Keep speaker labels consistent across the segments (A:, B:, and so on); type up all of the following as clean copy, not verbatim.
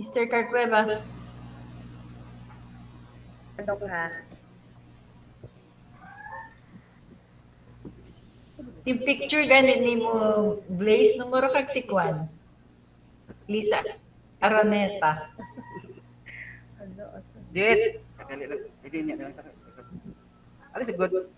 A: Mr. Carcueva,
B: Ano ka?
A: yung picture ganit ni mo, Blaze, numero kag si Kwan, Lisa, Araneta.
B: Ano? Asa?
C: Jet. Kakali lang. Hindi niya lang. Alis good.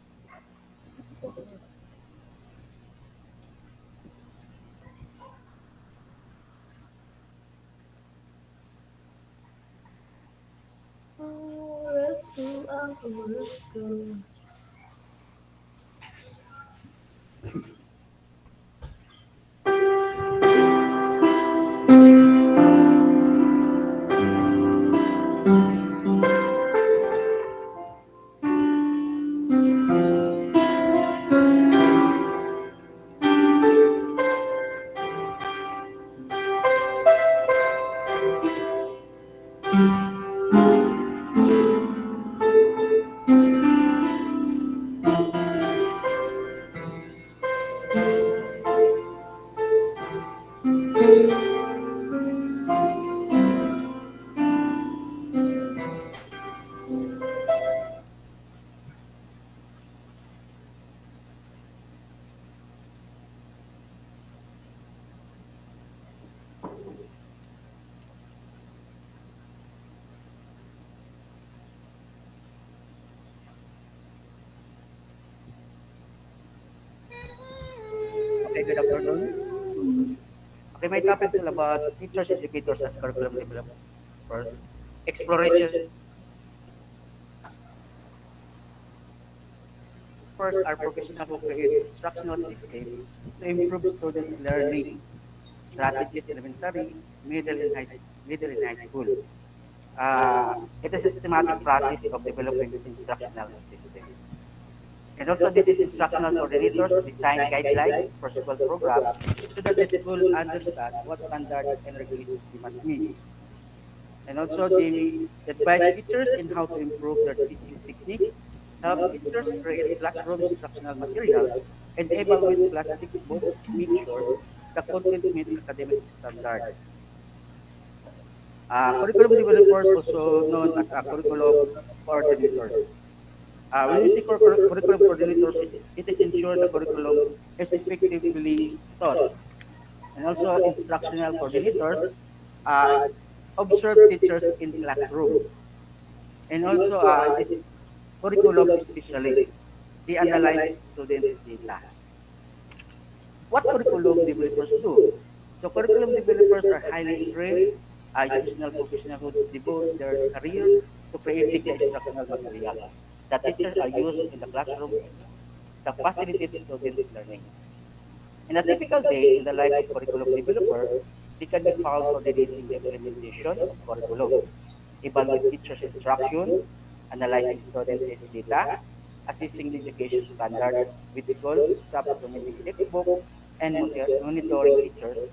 A: Oh, let's go, uncle, let's go.
C: Okay, good afternoon. Okay, my topics are about teachers, educators as curriculum developers, exploration. First, are professional who create instructional system to improve student learning strategies, elementary, middle and high school. It is a systematic process of developing instructional system. And also, this is instructional coordinators design guidelines for school programs so that the school understand what standards and regulations they must meet. And also, they advise teachers in how to improve their teaching techniques, help teachers create classroom instructional materials, and evaluate class textbooks to make sure the content meet academic standards. Curriculum developers, also known as curriculum coordinators. When we say curriculum coordinators, it is ensure the curriculum is effectively taught. And also instructional coordinators uh, observe teachers in classroom. And also it is curriculum specialist. They analyze student data. What curriculum developers do? So curriculum developers are highly trained educational professionals who devote their career to creating the instructional materials that teachers are used in the classroom to facilitate student learning. In a typical day in the life of curriculum developer, they can be found coordinating the implementation of curriculum, evaluate teachers' instruction, analyzing student test data, assessing the education standard with school staff documenting textbook, and monitoring teachers.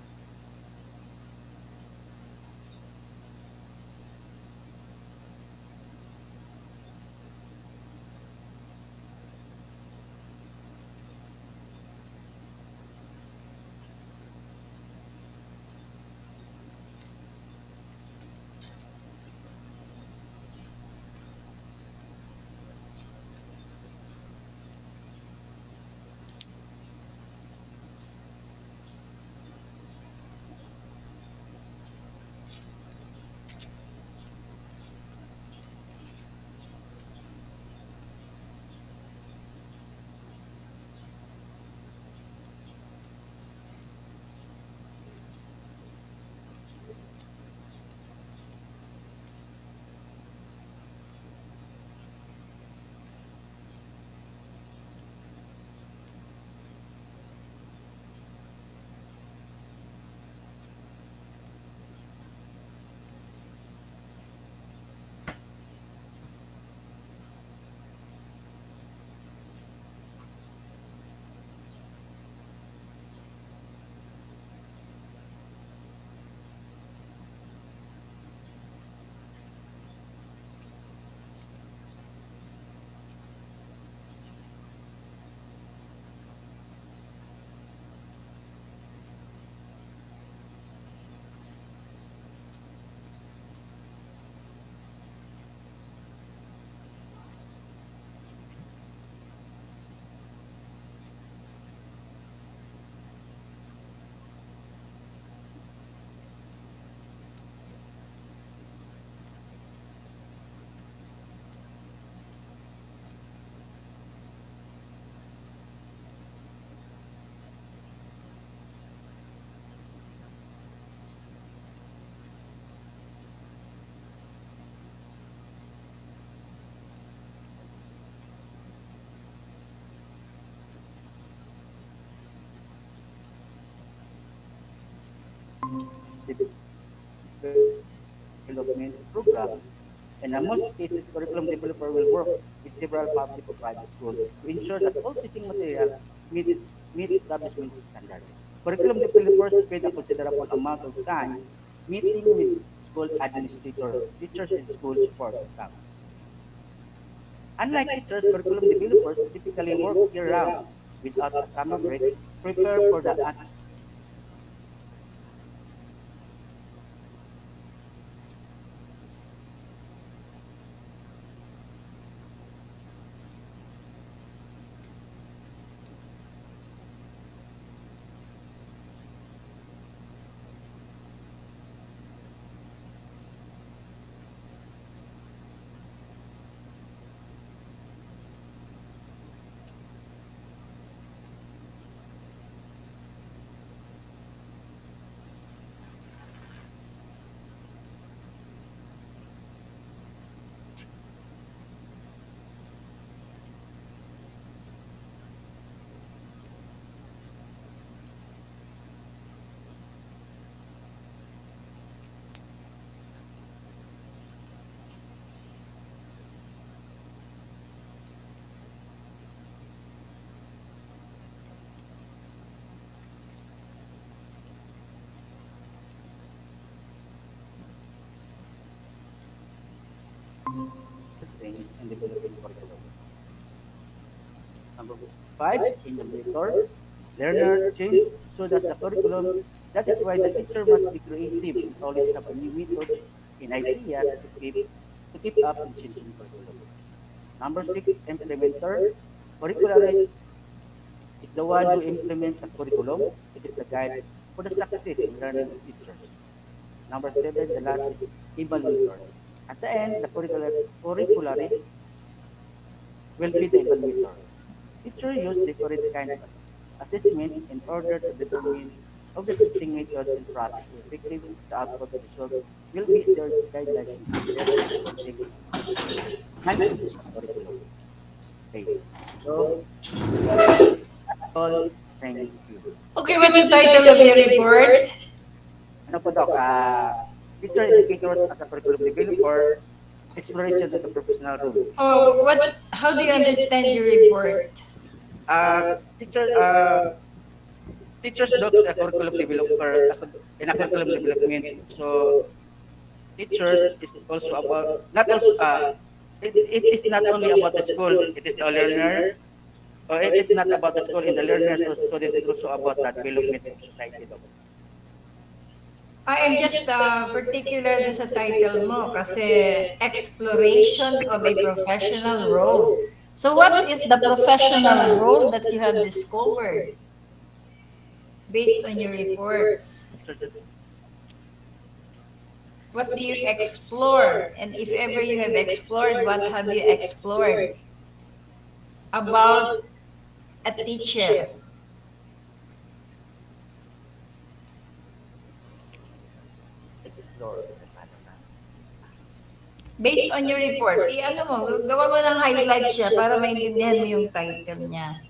C: development program, and in most cases, curriculum developer will work with several public or private schools to ensure that all teaching materials meet, meet establishment standards. Curriculum developers spend a considerable amount of time meeting with school administrators, teachers, and school support staff. Unlike teachers, curriculum developers typically work year-round without a summer break to prepare for the things and developing curriculum. Number five, innovator. Learner change so does the curriculum. That is why the teacher must be creative and always have new methods and ideas to keep up in changing curriculum. Number six, implementer. Curricularist is the one who implements the curriculum. It is the guide for the success in learning of teachers. Number seven, the last is evaluator. At the end, the curricularist will be the evaluator. Teachers use different kind of assessment in order to determine of the teaching methods and process effective the output result will be their guidelines in preparing and supporting enhancement of curriculum. Okay. So that's all. Thank you.
A: Okay, what's the title of your report?
C: Ano po, Doc? Teacher indicators as a curriculum developer, exploration of the professional role.
A: Oh, what? How do you understand your report?
C: Uh, teacher, teachers doc is a curriculum developer as in a curriculum development. So teachers is also about not also it is not only about the school. It is the learner. Or it is not about the school and the learners or students. It is also about the development of society. Doc.
A: I am just particular dun sa title mo kasi exploration of a professional role. So what is the professional role that you have discovered based on your reports? What do you explore? And if ever you have explored, what have you explored about a teacher?
C: Explore.
A: Based on your report, ano mo, gawa mo ng highlight siya para maintindihan mo yung title niya.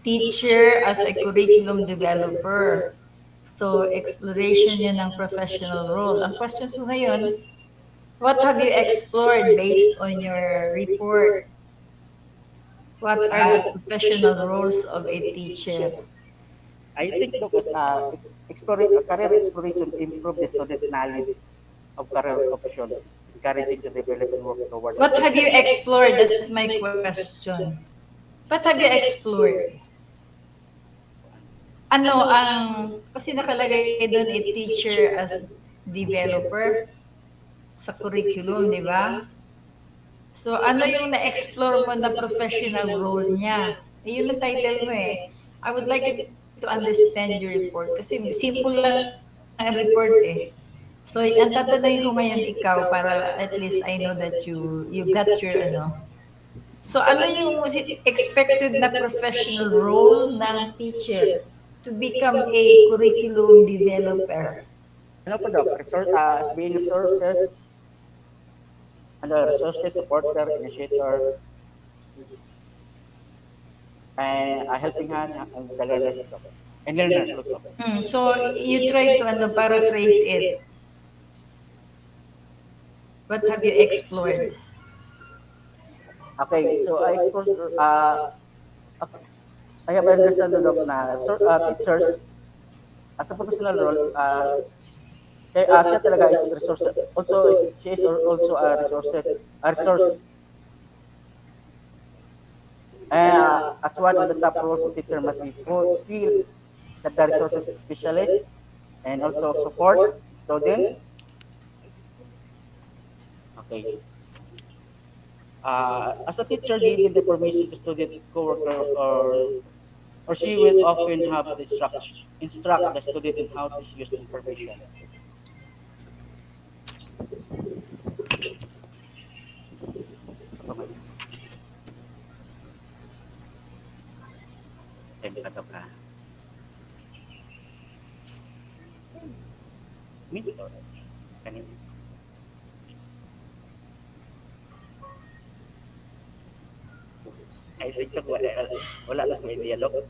A: Teacher as a curriculum developer. So, exploration yun ng professional role. Ang question ko ngayon, what have you explored based on your report? What are the professional roles of a teacher?
C: I think because career exploration improve the student knowledge of career option, encouraging to develop and work towards.
A: What have you explored? That's my question. What have you explored? Ano ang, kasi nakalagay doon a teacher as developer sa curriculum, di ba? So, ano yung na-explore mo na professional role niya? Yun ang title mo eh. I would like you to understand your report kasi simple lang ang report eh. So, ang tatanungin ko ngayon ikaw para at least I know that you got your ano. So, ano yung expected na professional role ng teacher to become a curriculum developer?
C: Ano po, Doc? Being resources, resources, supporter, initiator, and a helping hand and the learners also. And learners also.
A: So, you try to ano, paraphrase it. What have you explored?
C: Okay, so I explored, okay, I have understood na so, teachers as a professional role, siya talaga is resource, also is, she is also a resources, a resource, as one of the top roles of teacher must be skill that the resources specialist and also support student. Okay. As a teacher giving the information to student, coworker, or she will often have to instruct the student in how to use information. Apa man? Time ka daw ka. Mentor. Kanin. Ay, TikTok wala na sa may dialog.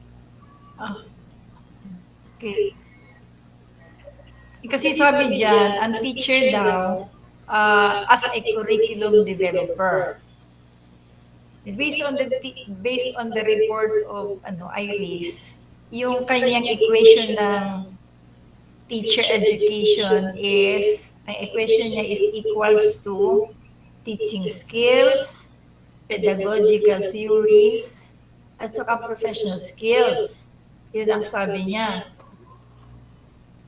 A: Ah, okay. Kasi sabi dyan, ang teacher daw, as a curriculum developer. Based on the report of Iris, yung kanyang equation ng teacher education is, ang equation niya is equals to teaching skills, pedagogical theories, at saka professional skills. Yun ang sabi niya.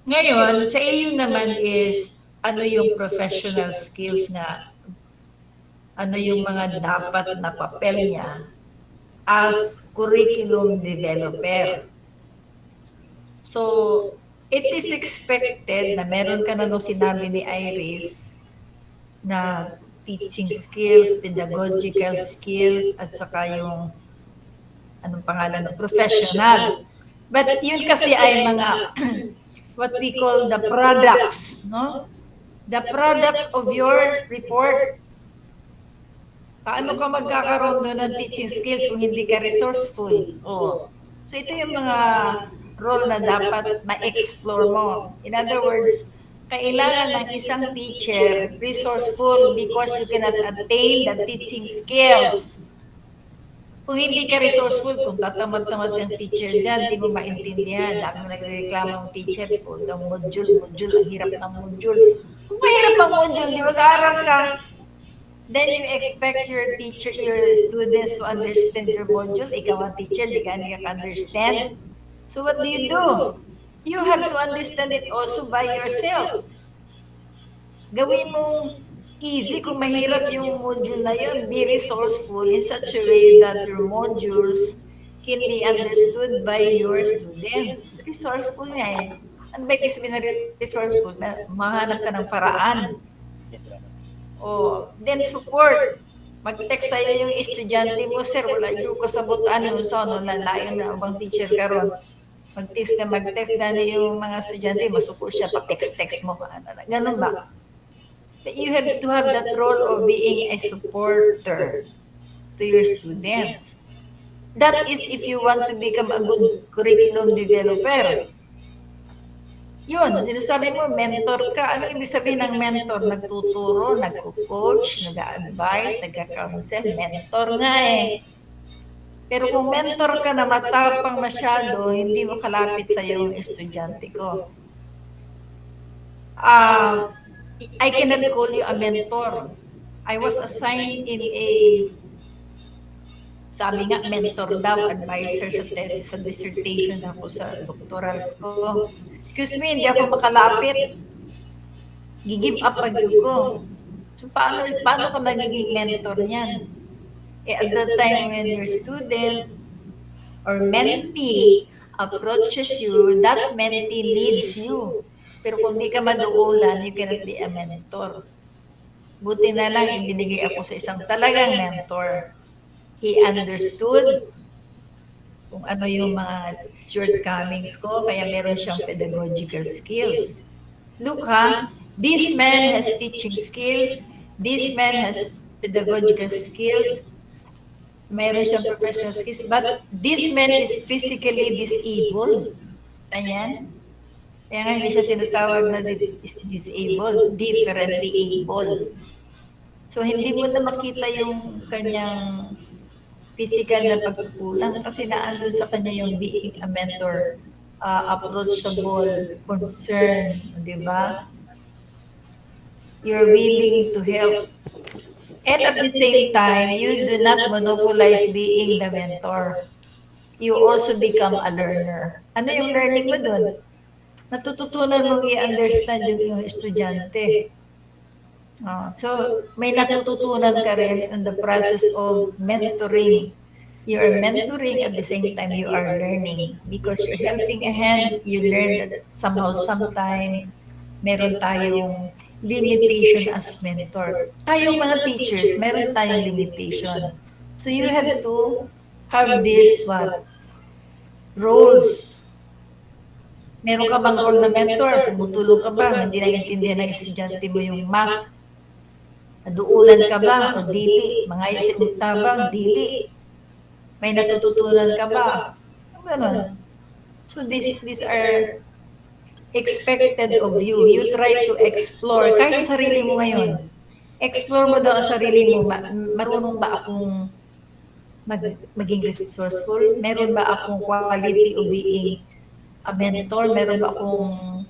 A: Ngayon, sa iyo naman is, ano yung professional skills nga, ano yung mga dapat na papel niya as curriculum developer. So, it is expected na meron ka na nung sinabi ni Iris na teaching skills, pedagogical skills, at saka yung anong pangalan ng professional. But yun kasi ay mga what we call the products, no? The products of your report. Paano ka magkakaroon doon ng teaching skills kung hindi ka resourceful? Oh. So ito yung mga role na dapat ma-explore mo. In other words, kailangan ng isang teacher resourceful because you cannot attain the teaching skills. Kung hindi ka resourceful, kung tatamad-tamad kang teacher dyan, di mo maintindihan. Dami nagreklamo ng teacher, ang module, ang hirap ng module. Kung mahirap ang module, di mag-aaral ka. Then you expect your teacher, your students to understand your module. Ikaw ang teacher, di ka understand. So what do? You have to understand it also by yourself. Gawin mong easy kung mahirap yung module na yun. Be resourceful in such a way that your modules can be understood by your students. Resourceful nga eh. Ano ba yung sabihin na resourceful? Mahanap ka ng paraan. O, then support. Mag-text sa'yo yung estudyante mo, sir, wala yung kasabot ano, so ano, lalayo na abang teacher ka ron. Mag-text na yung mga estudyante, masuko siya, pag-text mo. Ganun ba? But you have to have that role of being a supporter to your students. That is if you want to become a good curriculum developer. Yun, sinasabi mo, mentor ka. Ano ibig sabihin ng mentor? Nagtuturo, nagko-coach, nag-a-advise, nagka-counsel. Mentor nga eh. Pero kung mentor ka na matapang masyado, hindi mo kalapit sa yung estudyante ko. I cannot call you a mentor. I was assigned in a, sabi nga, mentor daw, advisor sa thesis, sa dissertation ako sa doctoral ko. Excuse me, hindi ako makalapit. Give up pag ko. So, paano ka magiging mentor niyan? At that time when your student or mentee approaches you, that mentee needs you. Pero kung di ka maduulan, you cannot be a mentor. Buti na lang, ibinigay ako sa isang talagang mentor. He understood kung ano yung mga shortcomings ko, kaya meron siyang pedagogical skills. Look ha, this man has teaching skills, this man has pedagogical skills, Meron siyang professional skills, but this man is physically disabled. Ayan. Kaya nga hindi siya tinatawag na is disabled, differently able. So hindi mo na makita yung kanyang physical na pagkukulang kasi naandun sa kanya yung being a mentor, approachable, concern, di ba? You're willing to help. And at the same time, you do not monopolize being the mentor. You also become a learner. Ano yung learning mo dun? Natututunan mong i-understand yung estudyante. So, may natututunan ka rin in the process of mentoring. You are mentoring at the same time you are learning because you're helping a hand, you learn that somehow, sometime, meron tayong limitation as mentor. Tayong mga teachers, meron tayong limitation. So you have to have this what? Roles. Meron ka bang role na mentor? Tumutulong ka ba? Hindi naiintindihan ng estudyante mo yung math. Naduulan ka ba o dili? Mangayos si tabang, dili. May natututunan ka ba? Ganon. So these are expected of you. You try to explore. Kahit sa sarili mo ngayon, explore mo daw ang sarili mo. Marunong ba akong maging resourceful? Meron ba akong quality of being a mentor? Meron ba akong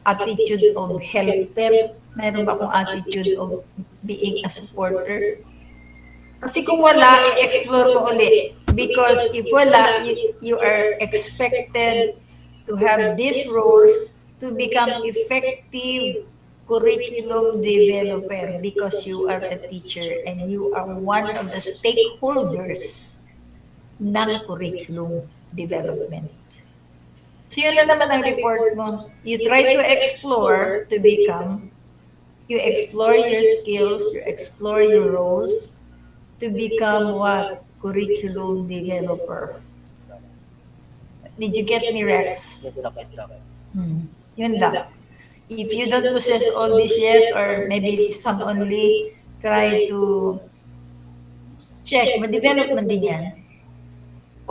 A: attitude of helper? Meron ba akong attitude of being a supporter? Kasi kung wala, i-explore mo uli. Because if wala, you are expected to have these roles to become effective curriculum developer because you are a teacher and you are one of the stakeholders ng curriculum development. So yun na naman ang report mo. You try to explore to become, you explore your skills, you explore your roles to become what? Curriculum developer. Did you get me, Rex?
C: Yes, Doc, yes, Doc.
A: Yun lang. If you don't possess all this yet, or maybe some only, try to check. Ma-development din yan.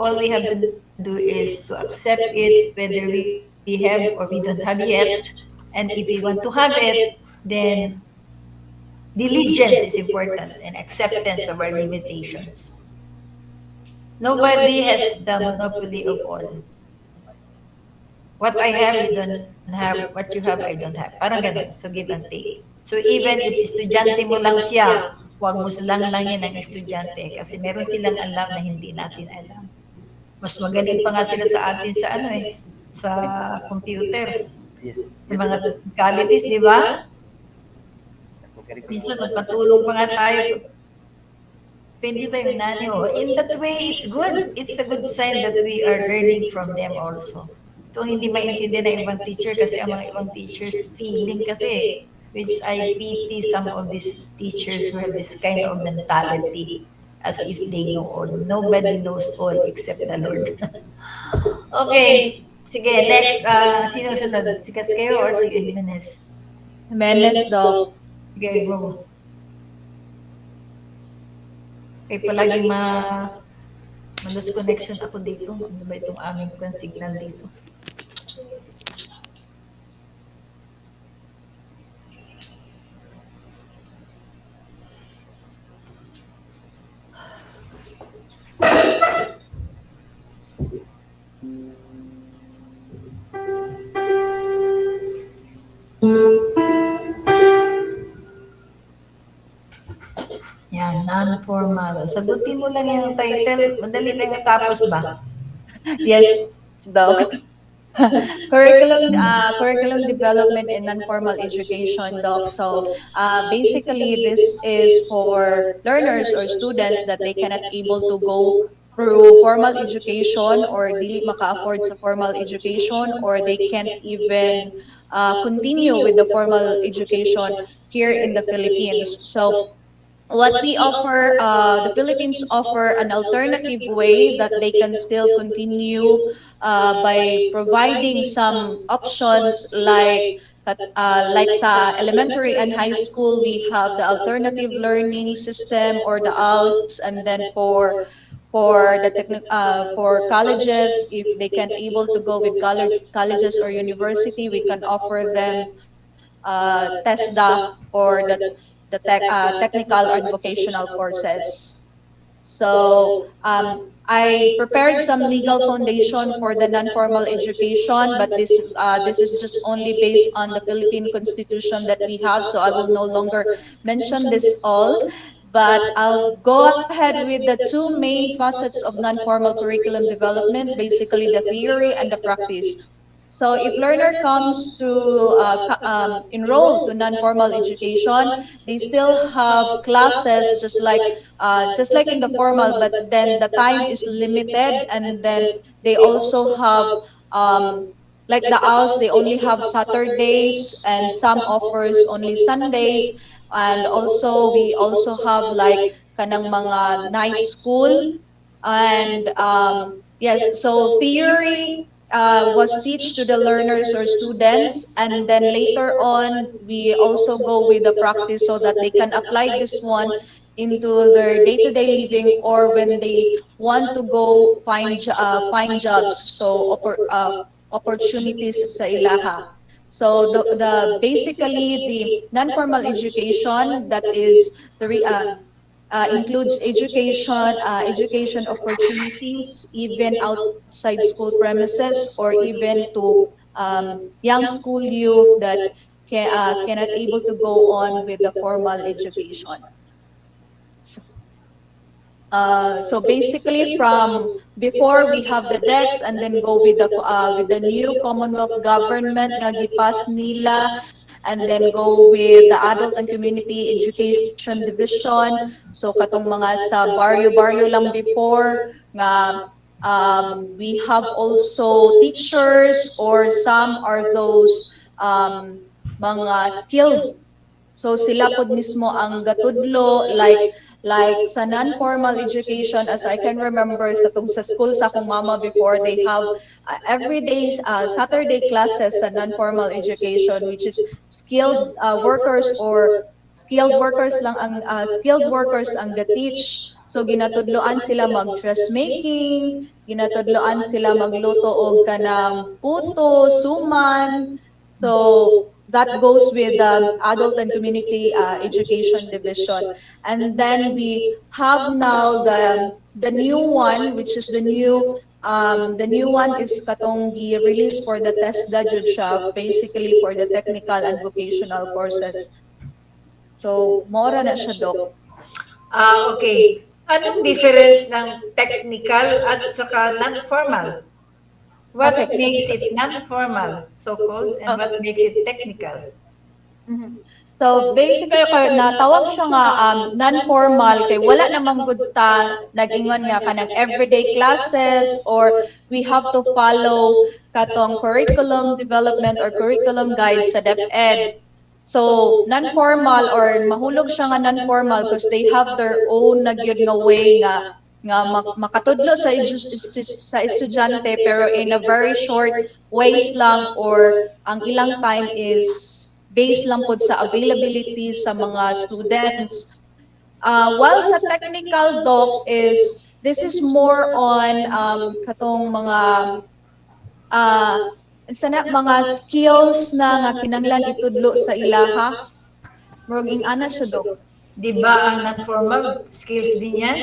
A: All we have to do is to accept it, whether we have or we don't have yet. And if we want to have it, then diligence is important and acceptance of our limitations. Nobody has the monopoly of all. What I have, you don't have. What you have, I don't have. Parang ganun. So, give and take. So, even if estudyante mo lang siya, huwag mo silang langin ang estudyante kasi meron silang alam na hindi natin alam. Mas magaling pa nga sila sa atin sa ano eh, sa computer.
C: Yes.
A: Yung mga qualities, di ba? Minsan magpatulong pa nga tayo. Pwede ba yung nani? Oh, in that way, it's good. It's a good sign that we are learning from them also. Ito hindi maintindihan ng ibang teacher kasi ang mga ibang teachers feeling kasi, which I pity some of these teachers who have this kind of mentality as if they know all. Nobody knows all except the Lord. Okay. Sige, next. Sino sunod? Si Casqueo or si Jimenez?
B: Jimenez, Doc.
A: Sige, go. Kaya palagi ma-lose connection ako dito. Ano ba itong aming signal dito? Yan, non-formal. Sagutin mo lang yung title. Madali lang matapos ba?
B: Yes, Doc. Curriculum development and non-formal education, Doc. So basically, this is for learners or students that they cannot able to go through formal education or dili maka-afford sa formal education or they can't even continue with the formal education here in the Philippines. So what we offer, the Philippines offer an alternative way that they can still continue by providing some options like sa elementary and high school, we have the alternative learning system or the ALS, and then for the for colleges, if they can able to go with colleges or university, we can offer them TESDA for the technical and vocational courses. So I prepared some legal foundation for the non-formal education, but this is just only based on the Philippine Constitution that we have. So I will no longer mention this all, but I'll go ahead with the two main facets of non-formal curriculum development, basically the theory and the practice. So if learner comes to enroll to non-formal education, they still have classes just like in the formal, but then the time is limited, and then they also have um, like the OWS, they only have Saturdays, and some offers only Sundays, and also we also have like kanang mga night school. And yes, so theory was teach to the learners or students, and then later on we also go with the practice so that they can apply this one into their day-to-day living, or when they want to go find jobs, so opportunities sa ilaha. So the basically the non-formal education, that is the includes education opportunities even outside school premises, or even to young school youth that cannot able to go on with the formal education. So basically, from before we have the DEX, and then go with the new Commonwealth government nga gipas nila, and then go with the Adult and Community Education Division. So katong mga sa baryo-baryo lang before nga we have also teachers, or some are those mga skilled. So sila pod mismo ang gatudlo, like sa non-formal education, as I can remember sa school sa akong mama before, they have every day Saturday classes sa non-formal education, which is skilled workers, or skilled workers ang ga-teach. So ginatudloan sila mag dressmaking, ginatudloan sila magluto og kanang puto, suman. So that goes with the adult and community education division. And then we have now the new one, which is the new one is katong release for the TESDA jud siya, basically for the technical and vocational courses. So mora na siya, Doc.
A: Okay. Anong difference ng technical at saka non-formal? What
B: Okay.
A: makes it non-formal, so-called, and what makes it technical?
B: Mhm. So basically kay natawag siya nga non-formal kay wala namang gud ta nag-ingon nga kanang everyday classes, or we have to follow katong curriculum development or curriculum guide sa DepEd. So non-formal, or mahulog siya nga non-formal because they have their own na gyud nga way nga makatudlo sa estudyante, pero in a very short ways lang, or ang ilang time is based lang pod sa availability sa mga students. While sa technical, Doc, is this is more on katong uh, mga skills na nga kinanglan itudlo sa ilaha. Murag ing ana siya, Doc.
A: Di ba ang non-formal skills din yan?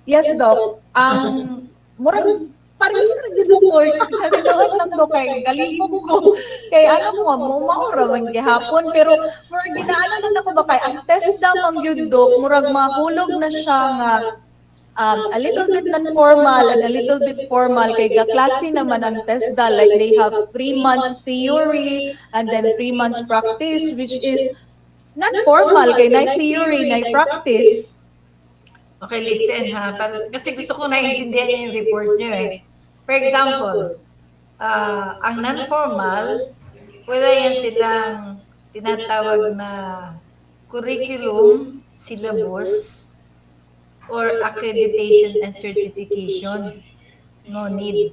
B: Yes, Doc. Ang murag pareho na gyud ko sa tinuod lang, Doc, kay galingog ko. Kay ano mo maura man gihapon, pero murag ginaano lang ako ba kay ang TESDA man gyud, Doc, murag mahulog na siya nga a little bit non-formal and a little bit formal, kay gaklase naman ang TESDA, like they have 3 months theory and then 3 months practice, which is non-formal, kay na theory na practice.
A: Okay, listen ha. Kasi gusto ko naiintindihan niyo yung report niyo eh. For example, ang non-formal, wala yan silang tinatawag na curriculum, syllabus, or accreditation and certification. No need.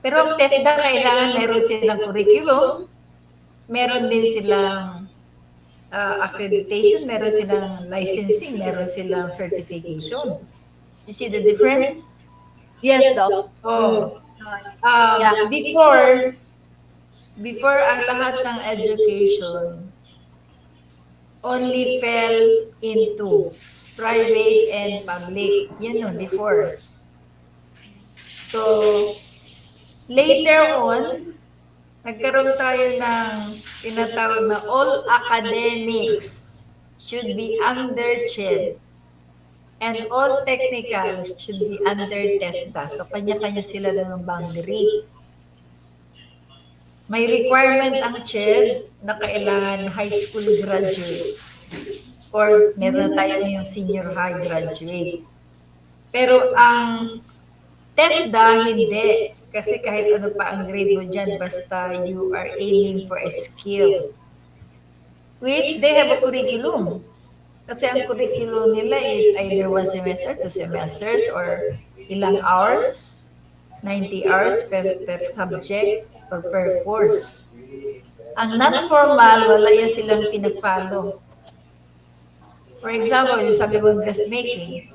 A: Pero ang TESDA, kailangan meron silang curriculum, meron din silang accreditation, meron silang licensing, meron silang certification. You see the difference?
B: Yes, Doc.
A: Oh,
B: Yeah.
A: before ang lahat ng education only fell into private and public. Yun no, before. So, later on, nagkaroon tayo ng tinatawag na all academics should be under CHED and all technical should be under TESDA. So, kanya-kanya sila ng boundary. May requirement ang CHED na kailangan high school graduate or meron na tayo ngayong senior high graduate. Pero ang TESDA, hindi. Kasi kahit ano pa ang grade mo dyan, basta you are aiming for a skill. Which they have a curriculum. Kasi ang curriculum nila is either 1 semester, 2 semesters, or ilang hours, 90 hours per subject or per course. Ang non-formal, wala yan silang pinafollow. For example, yung sabi mo dressmaking.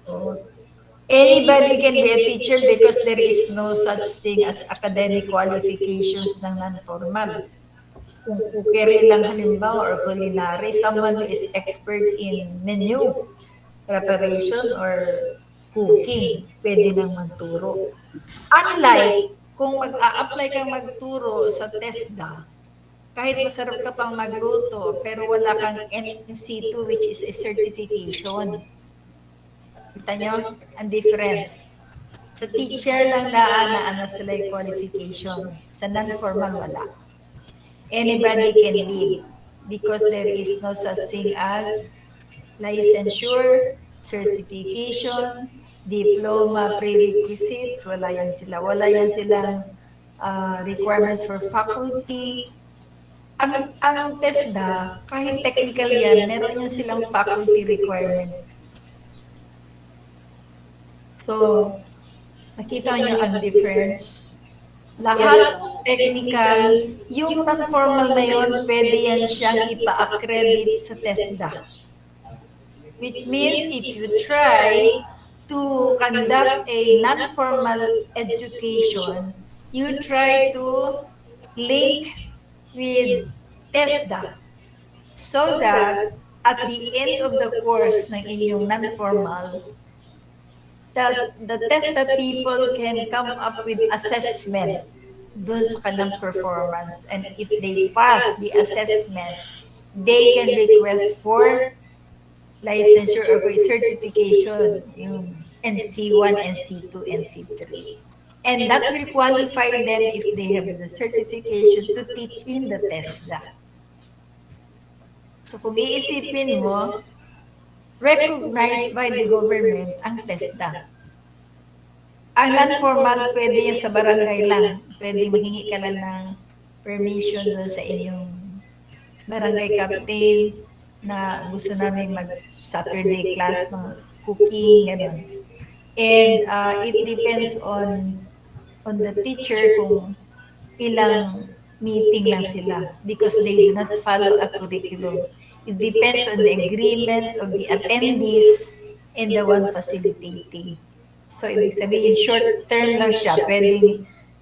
A: Oh, anybody can be a teacher because there is no such thing as academic qualifications ng non-formal. Kung cookery lang halimbawa or culinary, someone who is expert in menu preparation or cooking, pwede nang magturo. Unlike kung mag-a-apply kang magturo sa TESDA, kahit masarap ka pang magluto, pero wala kang NC2 which is a certification. Kita nyo? Ang difference. Sa teacher lang na sila yung qualification. Sa non-formal, wala. Anybody can lead because there is no such thing as licensure, certification, diploma, prerequisites, wala yan sila. Wala yan silang requirements for faculty. Ang TESDA, kahit technical yan, meron yan silang faculty requirement. So, nakita niyo ang difference. Lahat technical, yung non-formal na yun, pwede yan siyang ipa-accredit sa TESDA. Which means if you try to conduct a non-formal education, you try to link with TESDA so that at the end of the course ng inyong non-formal, the TESDA people can come up with assessment dun sa kanilang performance. And if they pass the assessment, they can request for licensure or for certification, yung NC1, NC2, NC3. And that will qualify them if they have the certification to teach in the TESDA. So kung iisipin mo, recognized by the government ang TESDA. Ang non-formal, pwede yan sa barangay lang. Pwede maghingi ka lang ng permission doon sa inyong barangay captain na gusto namin mag-Saturday class ng cooking, gano'n. And it depends on the teacher kung ilang meeting lang sila because they do not follow a curriculum. It depends on the agreement of the attendees and the one facilitating. So, ibig sabihin, short term lang siya.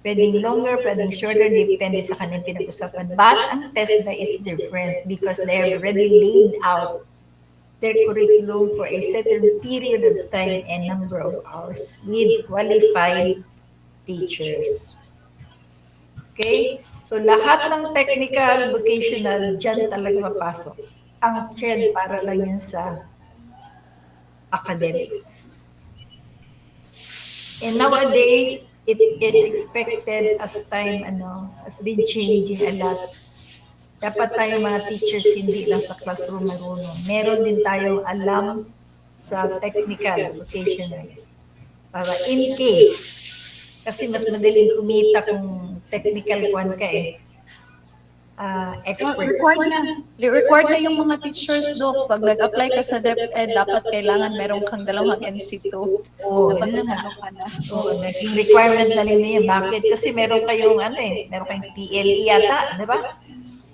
A: Pwedeng longer, pwedeng shorter, depende sa kanilang pinag-usapan. But ang TESDA is different because they have already laid out their curriculum for a certain period of time and number of hours with qualified teachers. Okay? So, lahat ng technical, vocational, dyan talaga mapasok. Ang CHED para lang yan sa academics. And nowadays, it is expected as time has been changing a lot. Dapat tayong mga teachers hindi lang sa classroom marunong. Meron din tayong alam sa technical, vocational. Para in case, kasi mas madaling kumita kung technical kwan ka expert.
B: Required na yung mga teachers, Doc. Pag nag-apply ka sa DepEd, dapat kailangan meron kang dalawang NC2.
A: Oo,
B: dapat
A: yun na.
B: ano ka na.
A: Oo, naging requirement na rin niya. Bakit? Kasi meron kayong meron kayong TLE yata, di ba?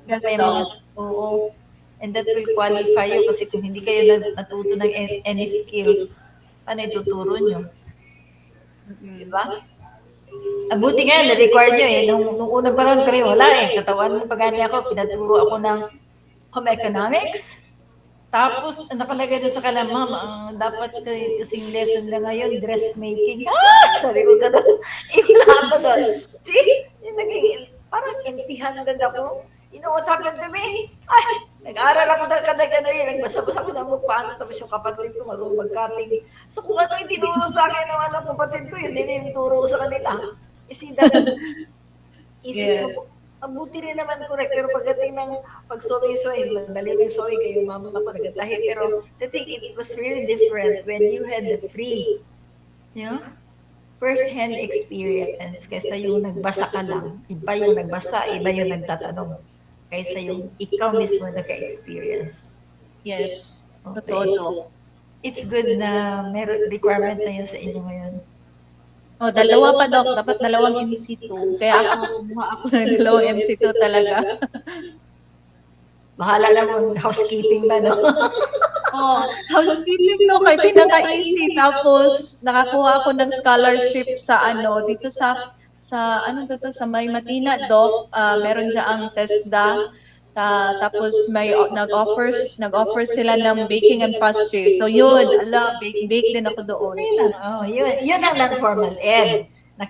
B: Yes,
A: May
B: Doc.
A: mga, oo. And that will qualify you kasi kung hindi kayo natuto ng any skill, paano ituturo nyo? Di
B: Mm.
A: ba? Buti nga, na-require nyo eh. Nung unang panahon kami, wala eh. Katawan mo, pagani ako, pinaturo ako ng home economics. Tapos, nakalagay doon sa kanila, ma'am, ang dapat kasing lesson na ngayon, dressmaking. Ah! Sabi ko gano'n. Wala ako doon. See? Yung naging, parang empty-handed ako. You know what happened to me? Ay, nag-aaral ako ng kadagana yun. Nagbasa-basa ko ng book paano. Tapos yung kapatid ko, marunong mag-cutting. So kung ano yung tinuro sa akin ng ano, kapatid ko, yun din yung turo ko sa kanila. You see that? Isipin
B: Yes.
A: mo, mabuti rin naman correct. Pero pagdating ng pag-soy-soy, madali ng soy kayo mama pa nagatahi. Pero the thing, it was really different when you had the free, you know, first-hand experience kaysa yung nagbasa ka lang. Iba yung nagbasa, iba yung nagtatanong. Kaysa yung ikaw mismo nagka-experience.
B: Yes.
A: Okay.
B: Totoo.
A: It's good na meron requirement na yun sa inyo ngayon.
B: Oh, dalawa pa, Doc. Dapat dalawang MC2. Kaya ako, kumuha ako ng dalawang MC2 talaga.
A: Bahala na kung housekeeping ba, no?
B: Oh, housekeeping no, kay pinaka-easy. Tapos, nakakuha ako ng scholarship sa ano, dito ano to, sa May Matina, Doc. Meron siya ang TESDA. Tapos nag-offer sila ng baking and pastry. So yun, bake din ako doon.
A: Okay lang. Oh, yun ang non-formal ed. Na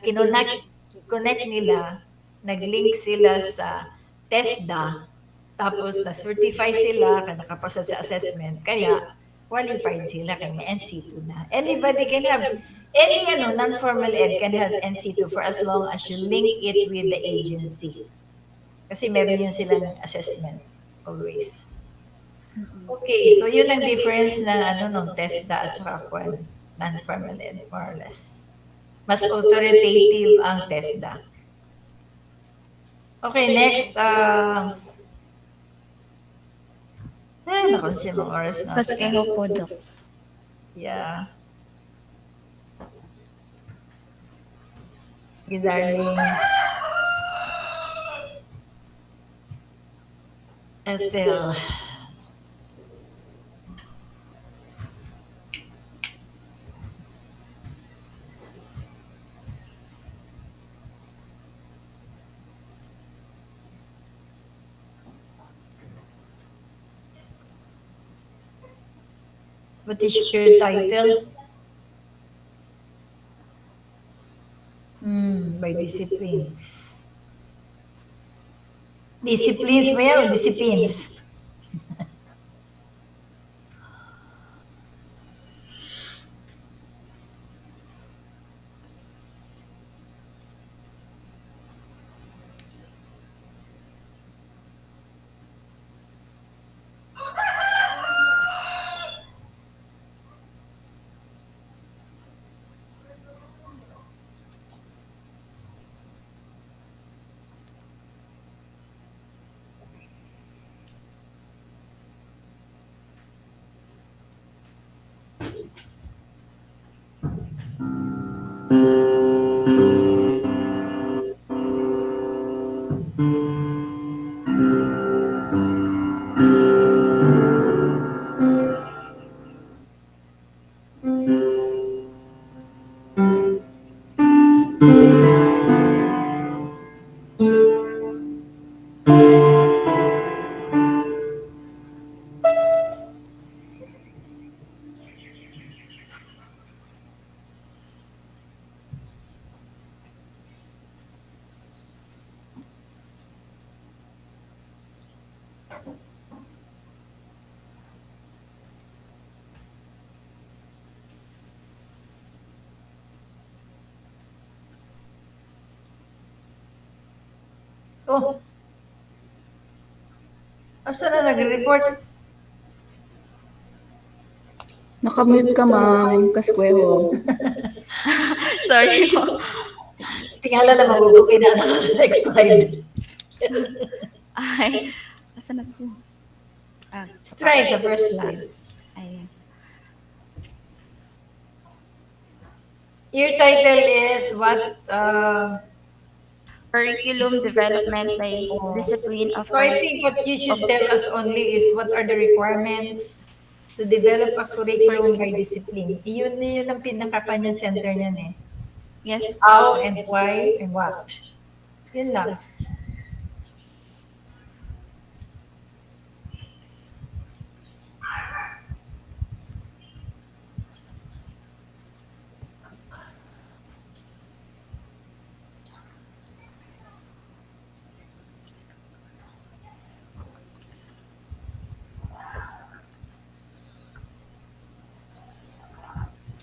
A: connect nila, nag-link sila sa TESDA, tapos na-certify sila, nakapasa sa assessment, kaya qualified sila kay may NC2 na. Anybody can have, any ano, non-formal ed can have NC2 for as long as you link it with the agency. Kasi meron yun silang assessment always. Okay, so yun ang difference na ano nung TESDA at saka kwan, non-formal ed, more or less. Mas authoritative ang TESDA. Okay, next. Naku, siya mga oras na.
B: Paskeho po, Doc.
A: Yeah. Good darling. Ethel. What is your title? By disciplines. Disciplines ba yan o disciplines? Oh. Asa na nag-report?
D: Nakamute ka, ma'am. Kaskwego.
B: Sorry po.
A: Tingala na mabubukin na ako sa next slide.
B: Ay, asa na po?
A: Try sa first slide.
B: Ay.
A: Your title is what?
E: curriculum development by
A: Oh.
E: discipline of
A: So I think what you should tell us only is what are the requirements to develop a curriculum by discipline. Yun ang pinakakanyang center niyan eh.
E: yes po.
A: How and why and what. Yun lang.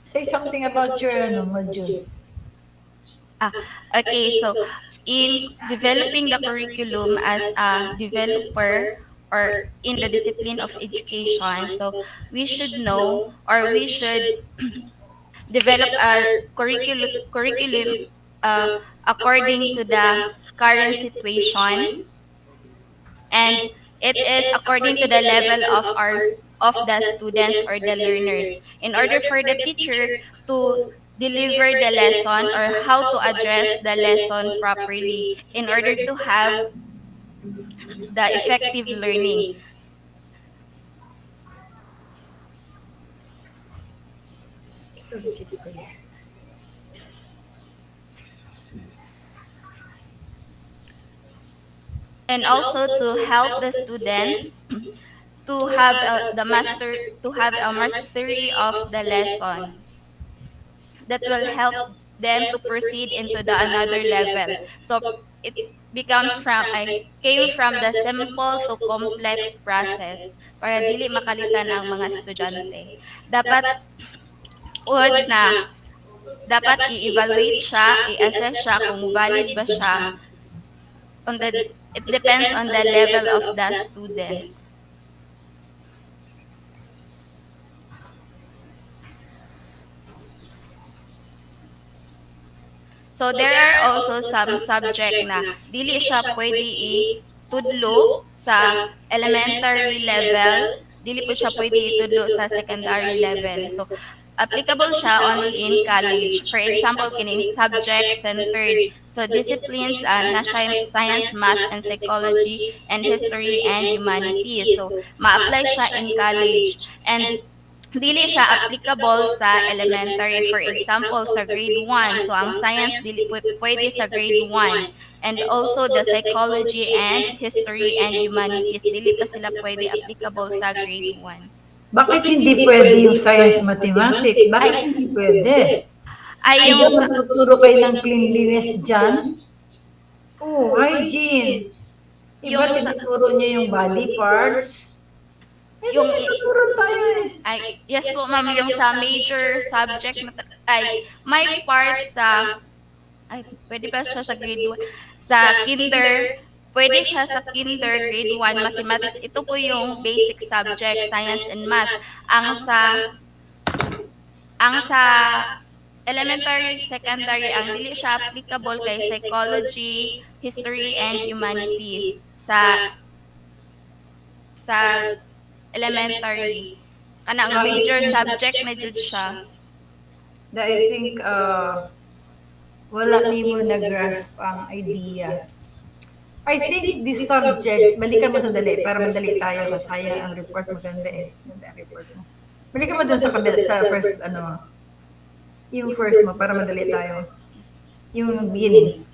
A: Say something about your module.
E: Ah, okay. So, in developing the curriculum as a developer or in the discipline of education, so we should know or we should develop our curriculum uh, according to the current situation, and it is according to the level of of the students or the learners in order for the teacher to deliver the lesson or how to address the lesson properly in order to have the effective learning.
A: Subject based.
E: And also to help the students to have a mastery of the lesson that will help them to proceed into the another level. So it becomes from I came from the simple to complex process para dili makalitan ang mga estudyante. Dapat ud na dapat i-evaluate siya, i-assess siya kung valid ba siya on the it depends on the level of the students. So there are also some subject na dili siya pwede itudlo sa elementary level, dili po siya pwede itudlo sa secondary level. So applicable siya only in college. For example, kining subject centered. So disciplines na siya science, math, and psychology, and history and humanities. So ma-apply siya in college. And dili siya applicable sa elementary. For example, sa grade 1. So, ang science dili pwede sa grade 1. And also, the psychology and history and humanities, dili pa sila pwede applicable sa grade 1.
A: Bakit hindi pwede yung science mathematics? Bakit hindi pwede?
E: Ay,
A: Di
E: yung
A: ba magtuturo kayo ng cleanliness dyan? Oh, hygiene. Iba
E: yung sa,
A: tinuturo niyo yung body parts. Eh,
E: yung
A: may tuturuan tayo eh.
E: ay, yes po ma'am, yung sa major subject na ay may part sa ay pwede pa siya sa grade 1 sa kinder. Pwede siya sa kinder, grade 1, mathematics. Ito po yung basic subject, science and math. Ang sa elementary, secondary, ang dili siya applicable kay psychology, history, and humanities sa elementary. Kanang major subject na jud siya.
A: I think wala nimo na-grasp ang idea. I think these subjects, balikan mo sandali para madali tayo kasi sayang ang report maganda eh. Maganda ang report mo. Balikan mo dun sa kabila, sa first, yung first mo para madali tayo. Yung beginning.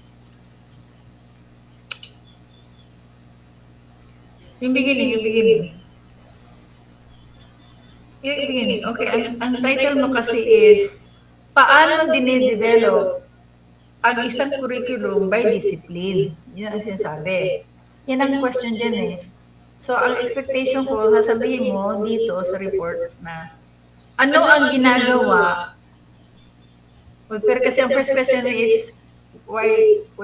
A: Yung beginning. Yung beginning. Okay, ang title mo kasi is, paano dinidevelop ang isang curriculum by discipline? Yun ang sinasabi. Yan ang question dyan eh. So, ang expectation ko, sasabihin mo dito sa report na, ano ang ginagawa? Well, pero kasi ang first question is, why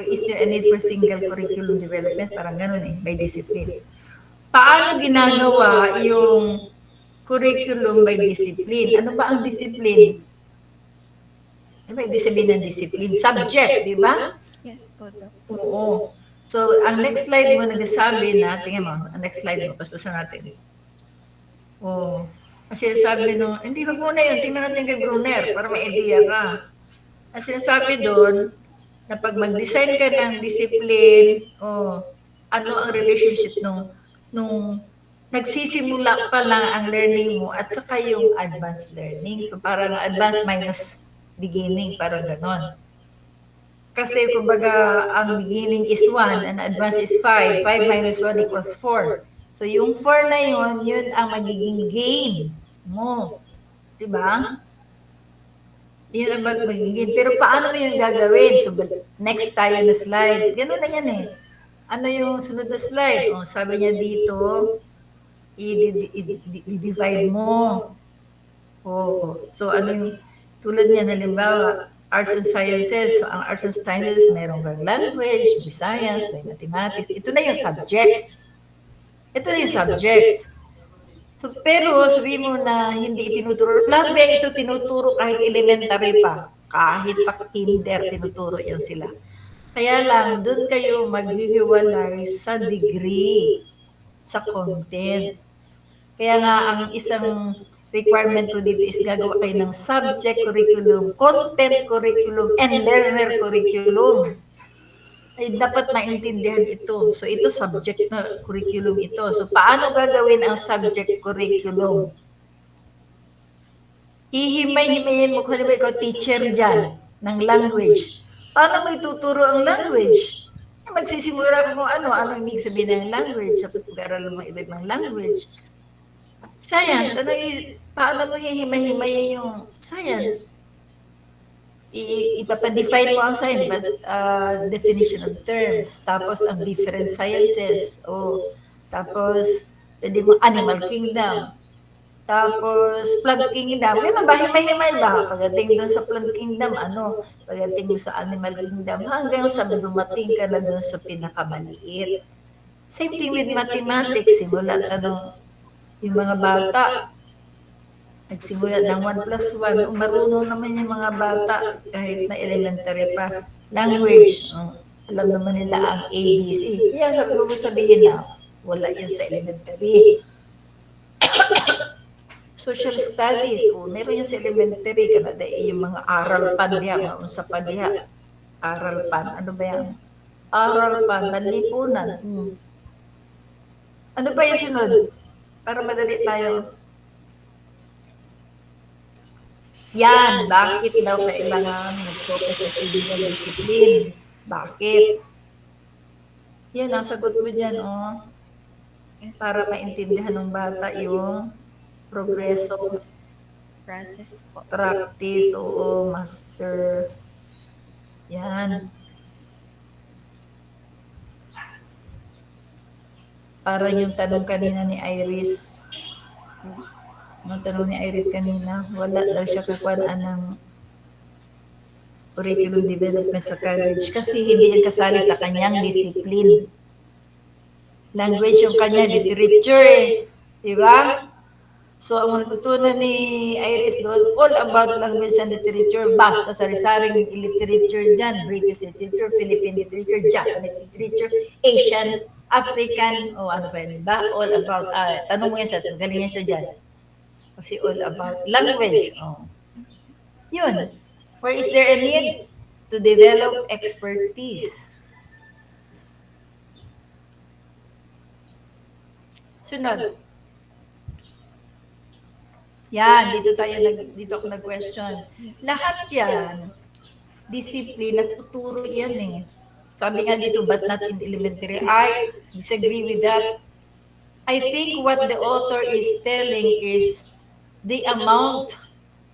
A: is there a need for single curriculum development? Parang ganun eh, by discipline. Paano ginagawa yung curriculum by discipline? Ano ba ang discipline? Ano ba ibig sabihin ng discipline? Subject, di ba?
E: Yes po, Doc.
A: Oo. So, ang next slide mo nagsasabi na, tingnan mo, ang next slide mo, paspasan natin. Oo. Kasi sabi no, hindi wag muna yun, tingnan natin kay Brunner para may idea ka. Ang sinasabi doon, Na pag mag-design ka ng discipline, ano ang relationship nung nagsisimula pa lang ang learning mo at saka yung advanced learning. So parang advanced minus beginning, parang ganon. Kasi kumbaga, ang beginning is 1 and advanced is 5. 5 minus 1 equals 4. So yung 4 na yun ang magiging gain mo. Diba? Yun ang magiging. Pero paano mo yung gagawin? So, next tayo na slide. Ganun na yan eh. Ano yung sunod na slide? Sabi niya dito, i-divide mo. So ano yung, tulad niya, halimbawa, arts and sciences. So, ang arts and sciences, meron kang language, may science, may mathematics. Ito na yung subjects. Ito na yung subjects. So, pero sabi mo na hindi itinuturo. Lahat ba ito tinuturo kahit elementary pa? Kahit pa kinder, tinuturo yan sila. Kaya lang, doon kayo maghihiwalay sa degree, sa content. Kaya nga, ang isang requirement ko dito is gagawa kayo ng subject curriculum, content curriculum, and learner curriculum. Ay dapat maintindihan ito. So ito subject na curriculum ito. So paano gagawin ang subject curriculum? Hihimay-himayin mo kung ano ba ikaw teacher dyan ng language. Paano mo ituturo ang language? Magsisimula ka kung ano ibig sabihin ng language, tapos pag-aralan mo iba-ibang language. Science, paano mo hihimay-himayin yung science? Ipapadefine mo ang science, but definition of terms. Tapos ang different sciences. Tapos, pwede mo animal kingdom. Tapos, plant kingdom. Ganun ba? Himay-himay ba? Pagdating doon sa plant kingdom, pagdating mo sa animal kingdom, hanggang sa dumating ka na doon sa pinakamaliit. Same thing with mathematics. Simula tanong yung mga bata, nagsimula ng 1 plus 1. Marunong naman yung mga bata kahit na elementary pa. Language, alam naman nila ang ABC. Kaya sabi ko sabihin na, wala yan sa elementary. Social studies, meron yung sa elementary, kanada yung mga aral pan diha, maunsa pa diha. Aral pan, ano ba yan? Aral pan, manlipunan. Ano ba yung sunod? Para madali tayo. Yan, bakit daw kailangan mag-focus sa civil discipline? Bakit? Yun, ang sagot mo dyan, para maintindihan ng bata yung progreso,
E: Process po.
A: practice, master. Yan. Parang yung tanong kanina ni Iris. Ang tanong ni Iris kanina, wala daw siya kukuhaan ng curriculum development sa college kasi hindi yan kasali sa kanyang discipline. Language yung kanya, literature eh. Diba? So, ang natutunan ni Iris doon, all about language and literature, basta sari-saring literature dyan, British literature, Philippine literature, Japanese literature, Asian, African, ano pa yun, ba? All about, tanong mo yan siya, galing yan siya dyan. Kasi all about language. Yun. Where is there a need to develop expertise? Sunod. Yan, dito ako nag-question. Lahat yan, discipline, nagtuturo yan eh. Sabi nga dito, but not in elementary. I disagree with that. I think what the author is telling is the amount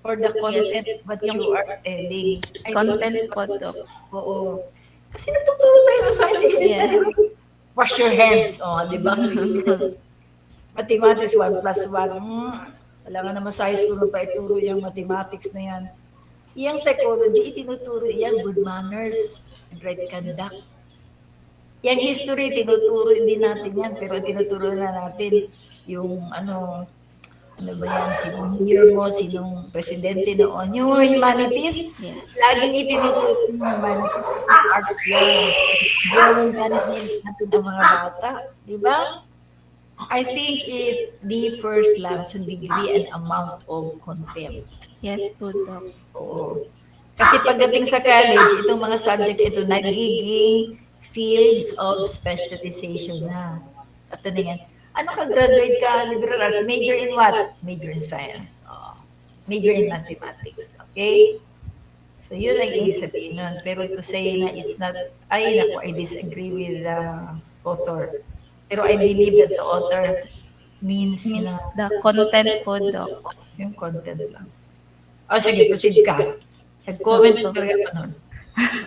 A: or the content what you are telling.
E: Content po, Doc.
A: Oo. Kasi natuturo tayo ng science elementary. Wash your hands. Di ba? Mathematics 1 plus 1. Wala nga naman sa high school pa ituro yung mathematics na yan. Yung psychology, itinuturo yan, good manners and right conduct. Yung history, tinuturo din natin yan, pero tinuturo na natin yung ano ba yan, sinong hero mo, sinong presidente noon. Yung humanities, laging itinuturo yung humanities, arts yan. Drawing natin ang mga bata, di ba? I think it differs lang sa degree and amount of content.
E: Yes po, Doc.
A: Oo. Kasi pagdating sa college, itong mga subject ito nagiging fields of specialization na. At ano ka, graduate ka, liberal arts, major in what? Major in science. Oh. Major in mathematics. Okay? So, yun ang ibig sabihin nun. Pero to say na it's not, ay, naku, I disagree with the author. Pero I believe that the author means
E: Means
A: na
E: the content po, Doc.
A: yung content lang. O, sige, proceed ka. Nag-comment
E: So,
A: talaga ako nun.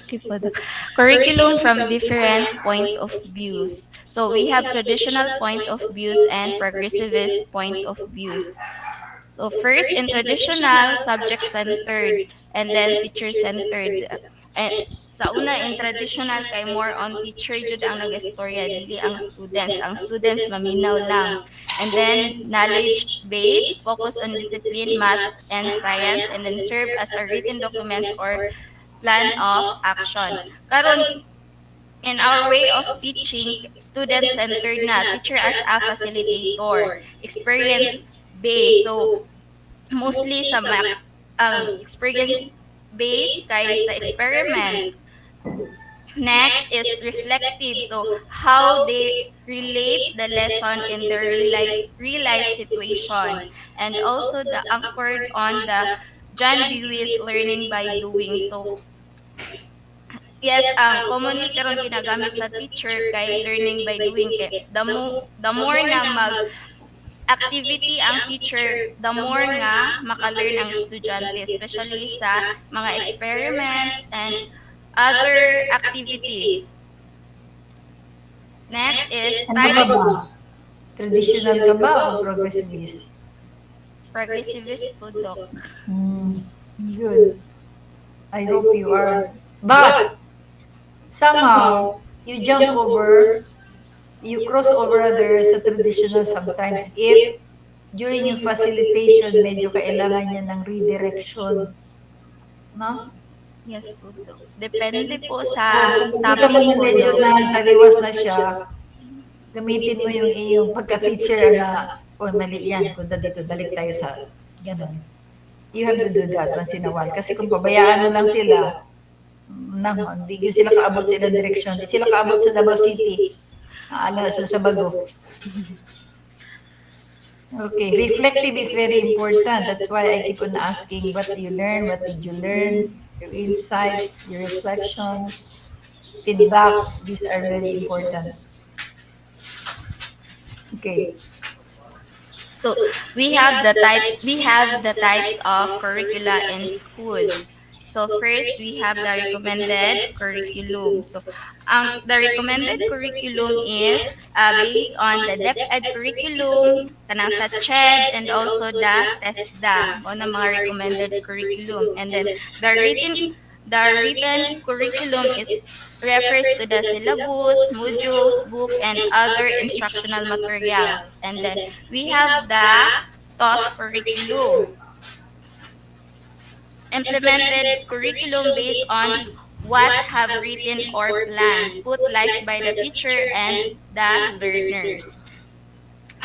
E: okay po, Doc. Curriculum from different point of views. So we have traditional point of views and progressivist point of views. So first, in traditional, subject-centered, and then teacher-centered. And sa una, in traditional, kay more on teacher jud ang nag-istorya, dili ang students. Ang students, maminaw lang. And then, knowledge-based, focus on discipline, math, and science, and then serve as a written documents or plan of action. Karon, in our way of teaching, student-centered na, teacher as a facilitator, experience-based. So, mostly sa ang experience based kay sa experiment. Next is reflective. So how they relate the lesson in their real life situation, and also the anchored on the John Dewey's learning by doing. So yes, ang commonly karon ginagamit sa teacher kay learning by doing, kay the more na mag activity ang teacher, the more nga maka-learn ang estudyante, especially sa mga experiment and other activities. Next is
A: Ano ka ba? Traditional ka ba o progressivist?
E: progressivist po, Doc.
A: Good. I hope you are. But, somehow, you jump over, you cross over other sa traditional sometimes if during yung facilitation, medyo kailangan niya ng redirection. No?
E: Yes po, Doc. Depende po sa
A: Kung kita mo
E: topic
A: na
E: po,
A: medyo
E: Doc.
A: naliwas na siya, gamitin mo yung iyong pagka-teacher na, oh, mali yan, punta dito, balik tayo sa ganun. You have to do that once in a while. Kasi kung pabayaan mo lang sila, hindi sila kaabot sa ilang direksyon, hindi sila kaabot sa Davao City, ala sa Bago. Okay, reflective is very important. That's why I keep on asking, what do you learn? What did you learn? Your insights, your reflections, feedbacks, these are very important. Okay.
E: So we have the types of curricula in schools. So first, we have the recommended curriculum. So the recommended curriculum is based on the DepEd curriculum, kanang sa CHED, and also the TESDA, o na mga recommended curriculum. And then the written curriculum is refers to the syllabus, modules, book, and other instructional materials. And then we have the taught curriculum, implemented curriculum based on what have written or planned, put life by the teacher and the learners.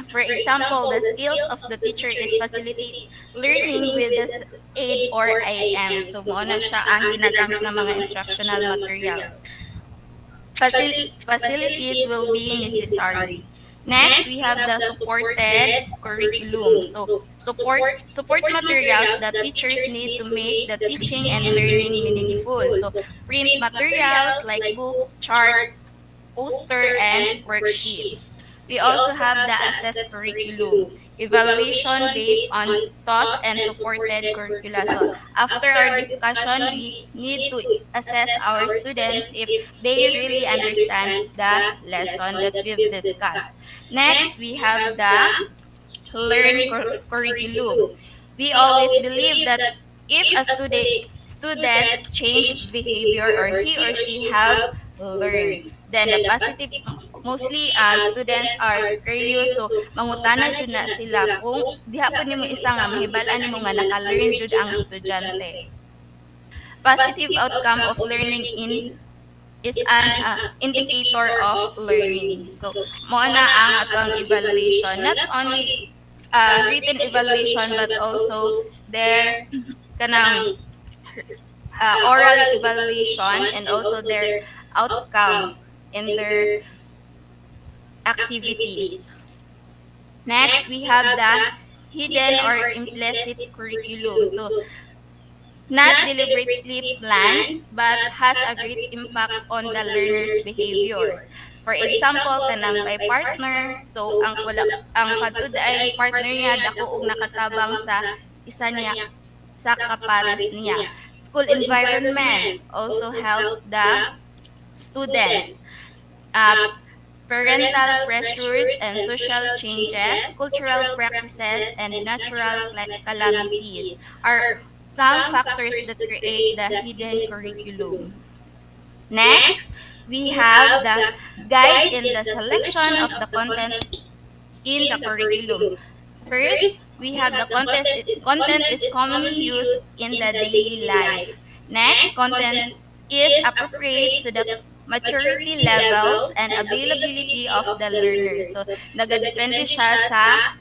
E: For example, the skills of the teacher is facilitate learning with the aid or IM. So, mo na siya ang ginagamit ng mga instructional materials. Facilities will be necessary. Next, we have the supported curriculum. So, support materials that teachers need to make the teaching and learning meaningful. So, print materials like books, charts, poster, and worksheets. We also have the assessed curriculum, evaluation based on taught and supported curricula. So after our discussion, we need to assess our students if they really understand the lesson that we've discussed. Next, we have the curriculum. We always believe that if a student change behavior or he or she have learned, then the positive, mostly students are curious, so mangutana jud na sila kung diha po nimo isa nga mahibalaan nimo nga naka-learn jud ang estudyante. Positive outcome of learning is an indicator of learning. So mo na ang atong evaluation, not only written evaluation but also their kanang oral evaluation, and also their outcome in their activities. Next, we have the hidden or implicit curriculum. So, not deliberately planned, but has a great impact on the learner's behavior. For example, kanang by partner, so ang kadtod ay partner niya dako og nakatabang sa isa niya sa kapares niya. School environment also help the students. Uh, Parental pressures and social changes, cultural practices, and natural calamities are some factors that create the hidden curriculum. Next, we have the guide in the selection of the content in the curriculum. First, we have the content is commonly used in the daily life. Next, content is appropriate to the maturity levels and availability of the learner. So, nagadepende siya sa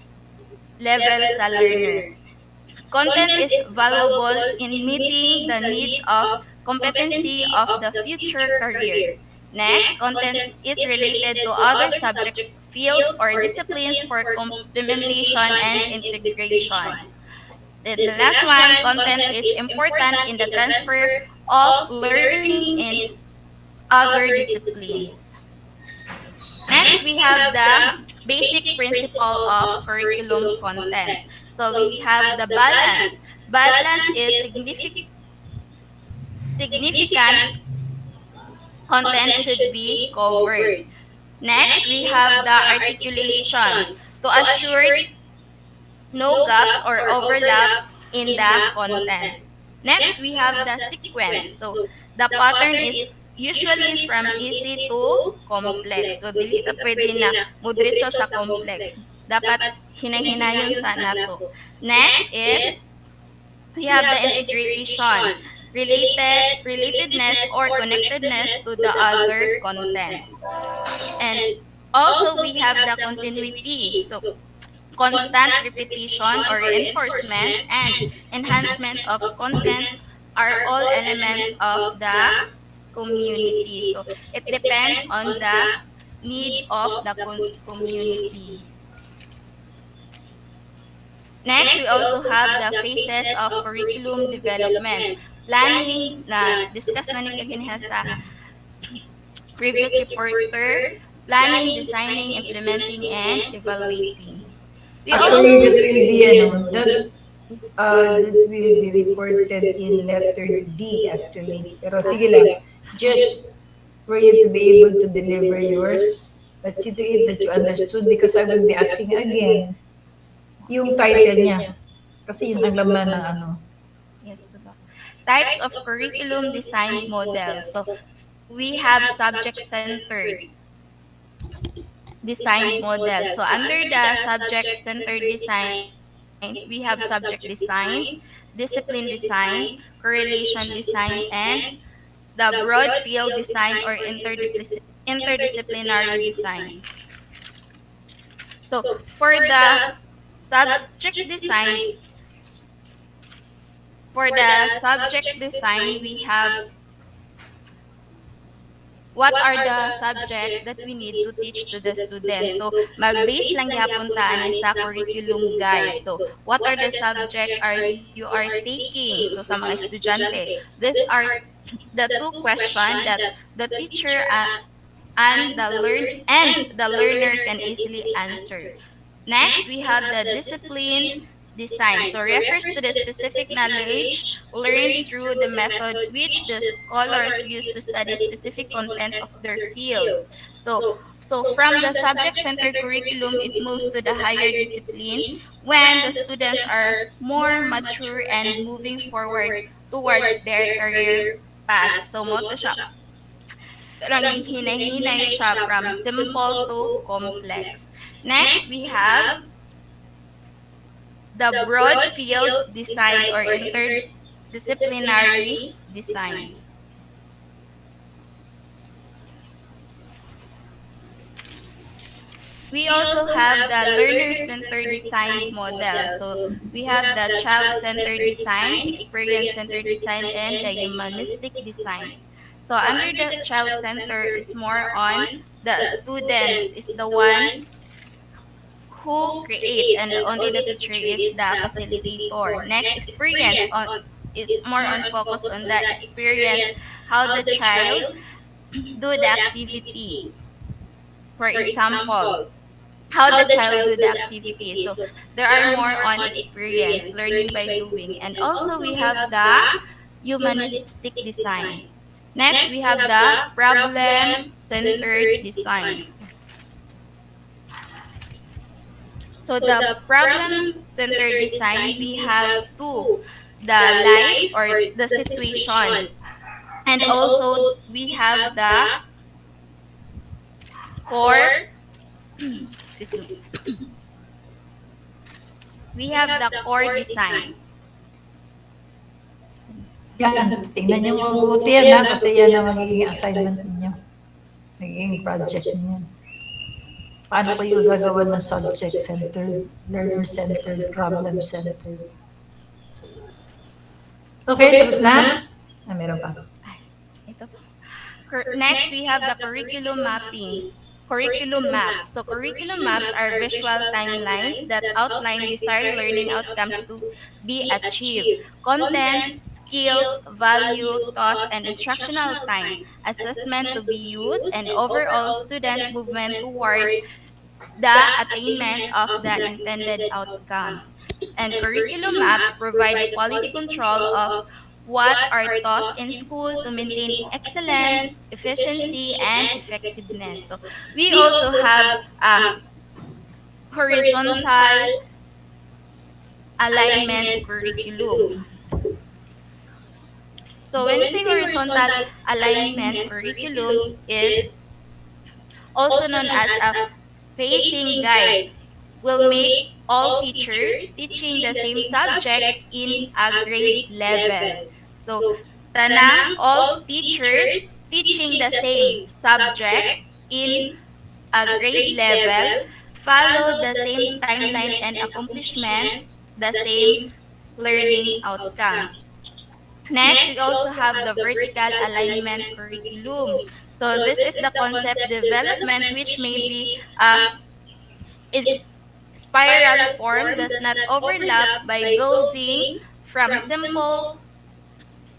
E: level sa learner. Content is valuable in meeting the needs of competency of the future career. Next, content is related to other subjects, fields, or disciplines for complementation and integration. Then the last one, content is important in the transfer of learning in other disciplines. Next, we have the basic principle of curriculum content. So we have the balance. Balance is significant content should be covered. Next, we have the articulation to assure no gaps or overlap in the content. Next, we have the sequence. So the pattern is usually from easy to complex. So dili ta pwede na mudritso sa complex. Dapat hinay-hinayon sa nato. Next is we have the integration, relatedness or connectedness to the other contents. And also we have the continuity. So constant repetition or reinforcement and enhancement of content are all elements of the community. So it depends on the need of the community. Next, we also have the phases of curriculum development. Planning, na discuss na ni kaginha sa previous reporter, planning, designing, implementing, and evaluating. We also
A: Actually, that will be, that will be reported in letter D actually. Pero sige lang, just for you to be able to deliver yours, let's see to it that you understood because I will be asking again yung title niya. Kasi yun ang laman ng ano.
E: yes, diba? Types of curriculum design models. So we have subject-centered design model. So under the subject-centered design, we have subject design, discipline design, correlation design, and the broad field design or interdisciplinary design. So for the subject design, we have what are the subject that we need to teach to the students. So, mag-base lang yapon ta ani sa curriculum guide. So, what are the subject are you are taking? So, sa mga estudyante, these are the two questions that the teacher and the learner can easily answer. Next, we have the discipline design. So refers to the specific knowledge learned through the method which the scholars use to study specific content of their fields. So from the subject-centered curriculum, it moves to the higher discipline when the students are more mature and moving forward towards their career path. So mo to siya karang hinay-hinay siya from simple to complex. Next, we have the broad field design or interdisciplinary design. We also have the learner-centered design model. So we have the child-centered design, experience-centered design, and the humanistic design. So under the child-center is more on the students is the one who create and only the teacher is the facilitator. Next, experience on is more on focus on the experience, how the child do the activity. For example, how the child do the activity. So there are more on experience, learning by doing. And also we have the humanistic design. Next, we have the problem-centered design. So the problem-centered design, we have two, the life or the situation. And also we have the core, excuse me, we have the core design.
A: Yan, tingnan niyo mabuti yan ha, kasi yan ang magiging assignment niyo. Magiging project niyo. Paano kayo gagawa ng subject-centered, learner-centered, problem-centered? Okay, tapos na? Meron pa.
E: Ito. Next, we have the curriculum mappings. Curriculum map. So curriculum maps are visual timelines that outline desired learning outcomes to be achieved. Contents, skills, value, taught, and instructional time, assessment to be used, and overall student movement toward the attainment of the intended outcomes. And curriculum maps provide quality control of what are taught in school to maintain excellence, efficiency, and effectiveness. So we also have horizontal alignment curriculum. So when we say horizontal alignment curriculum is also known as a pacing guide, will make all teachers teaching the same subject in a grade level. So, tanang all teachers teaching the same subject in a grade level follow the same timeline and accomplishment, the same learning outcomes. Next, we also have the vertical alignment curriculum. So, this is the concept development which may be its spiral form does not overlap by building from simple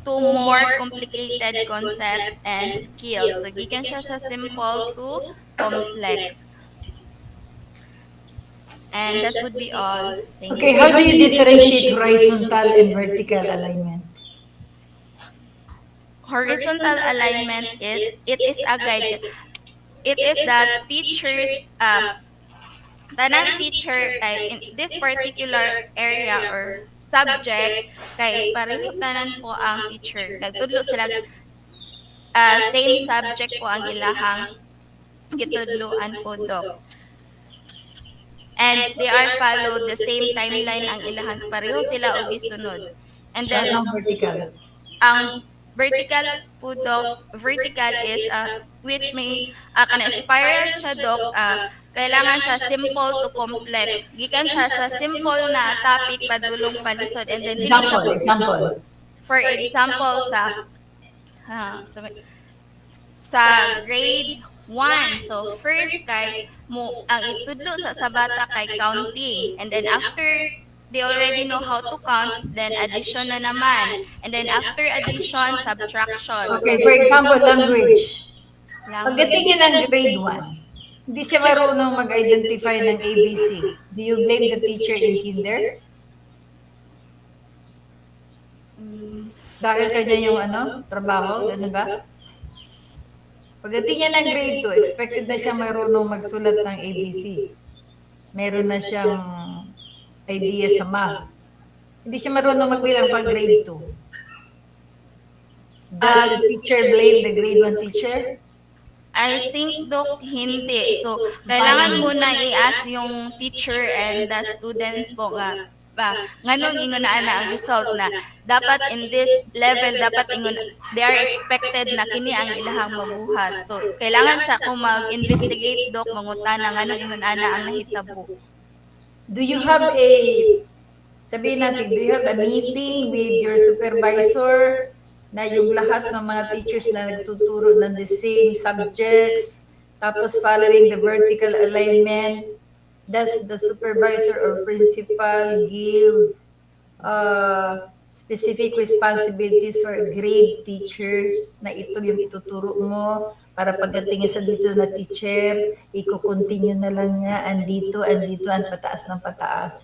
E: to more complicated concept and skills. So, gikan siya sa simple to complex. And that would be all. Thank
A: Okay,
E: you.
A: how do you differentiate horizontal and vertical alignment?
E: Horizontal alignment, it is a guide. It is the teacher's tanang teacher kay in this particular area or subject kay pareho tanan po ang teacher. Nagtudlo sila same subject po ang ilahang gitudloan po dok. And they are followed the same timeline ang ilahang pareho sila og gisunod. And
A: So,
E: then
A: anong vertical?
E: ang vertical po dok, vertical is which may kana spiral siya dok, kailangan siya simple to complex. Gikan siya sa simple na topic padulong palisod and then dili siya
A: Example.
E: for example ha, sa grade 1. So first kay mo ang itudlo sa bata kay counting, and then after they already know how to count, then addition na naman, and then after addition, subtraction.
A: Okay, for example, language.
E: Language.
A: Pagdating niya ng grade 1, hindi siya marunong mag-identify ng ABC. Do you blame the teacher in kinder? Dahil kanya yung trabaho, ganun ba? Pagdating niya ng grade 2, expected na siya marunong magsulat ng ABC. Meron na siyang idea sa math. Hindi siya marunong magbilang pag grade 2. Does the teacher blame the grade 1 teacher?
E: I think, Dok, hindi. So, kailangan muna i-ask yung teacher and the students po nga ba nganong ingon na ana ang result na dapat in this level dapat ingon they are expected na kini ang ilahang mabuhat. So kailangan sa ako mag-investigate dok mangutana nganong ingon ana ang nahitabo.
A: Do you have a, sabihin natin, do you have a meeting with your supervisor na yung lahat ng mga teachers na nagtuturo ng the same subjects, tapos following the vertical alignment, does the supervisor or principal give specific responsibilities for grade teachers na ito yung ituturo mo para pagdating sa dito na teacher, i-continue na lang niya, andito, ang pataas ng pataas.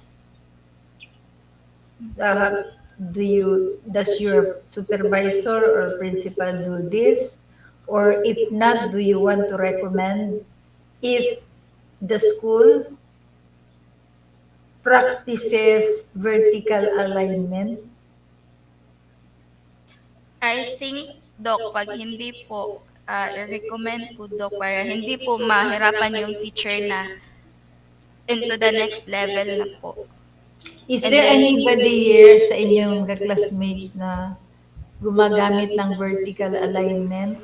A: Does your supervisor or principal do this? Or if not, do you want to recommend if the school practices vertical alignment?
E: I think dok pag hindi po i-recommend po dok para hindi po mahirapan yung teacher na into the next level na po.
A: Is
E: And
A: there
E: then-
A: anybody here sa inyong classmates na gumagamit ng vertical alignment?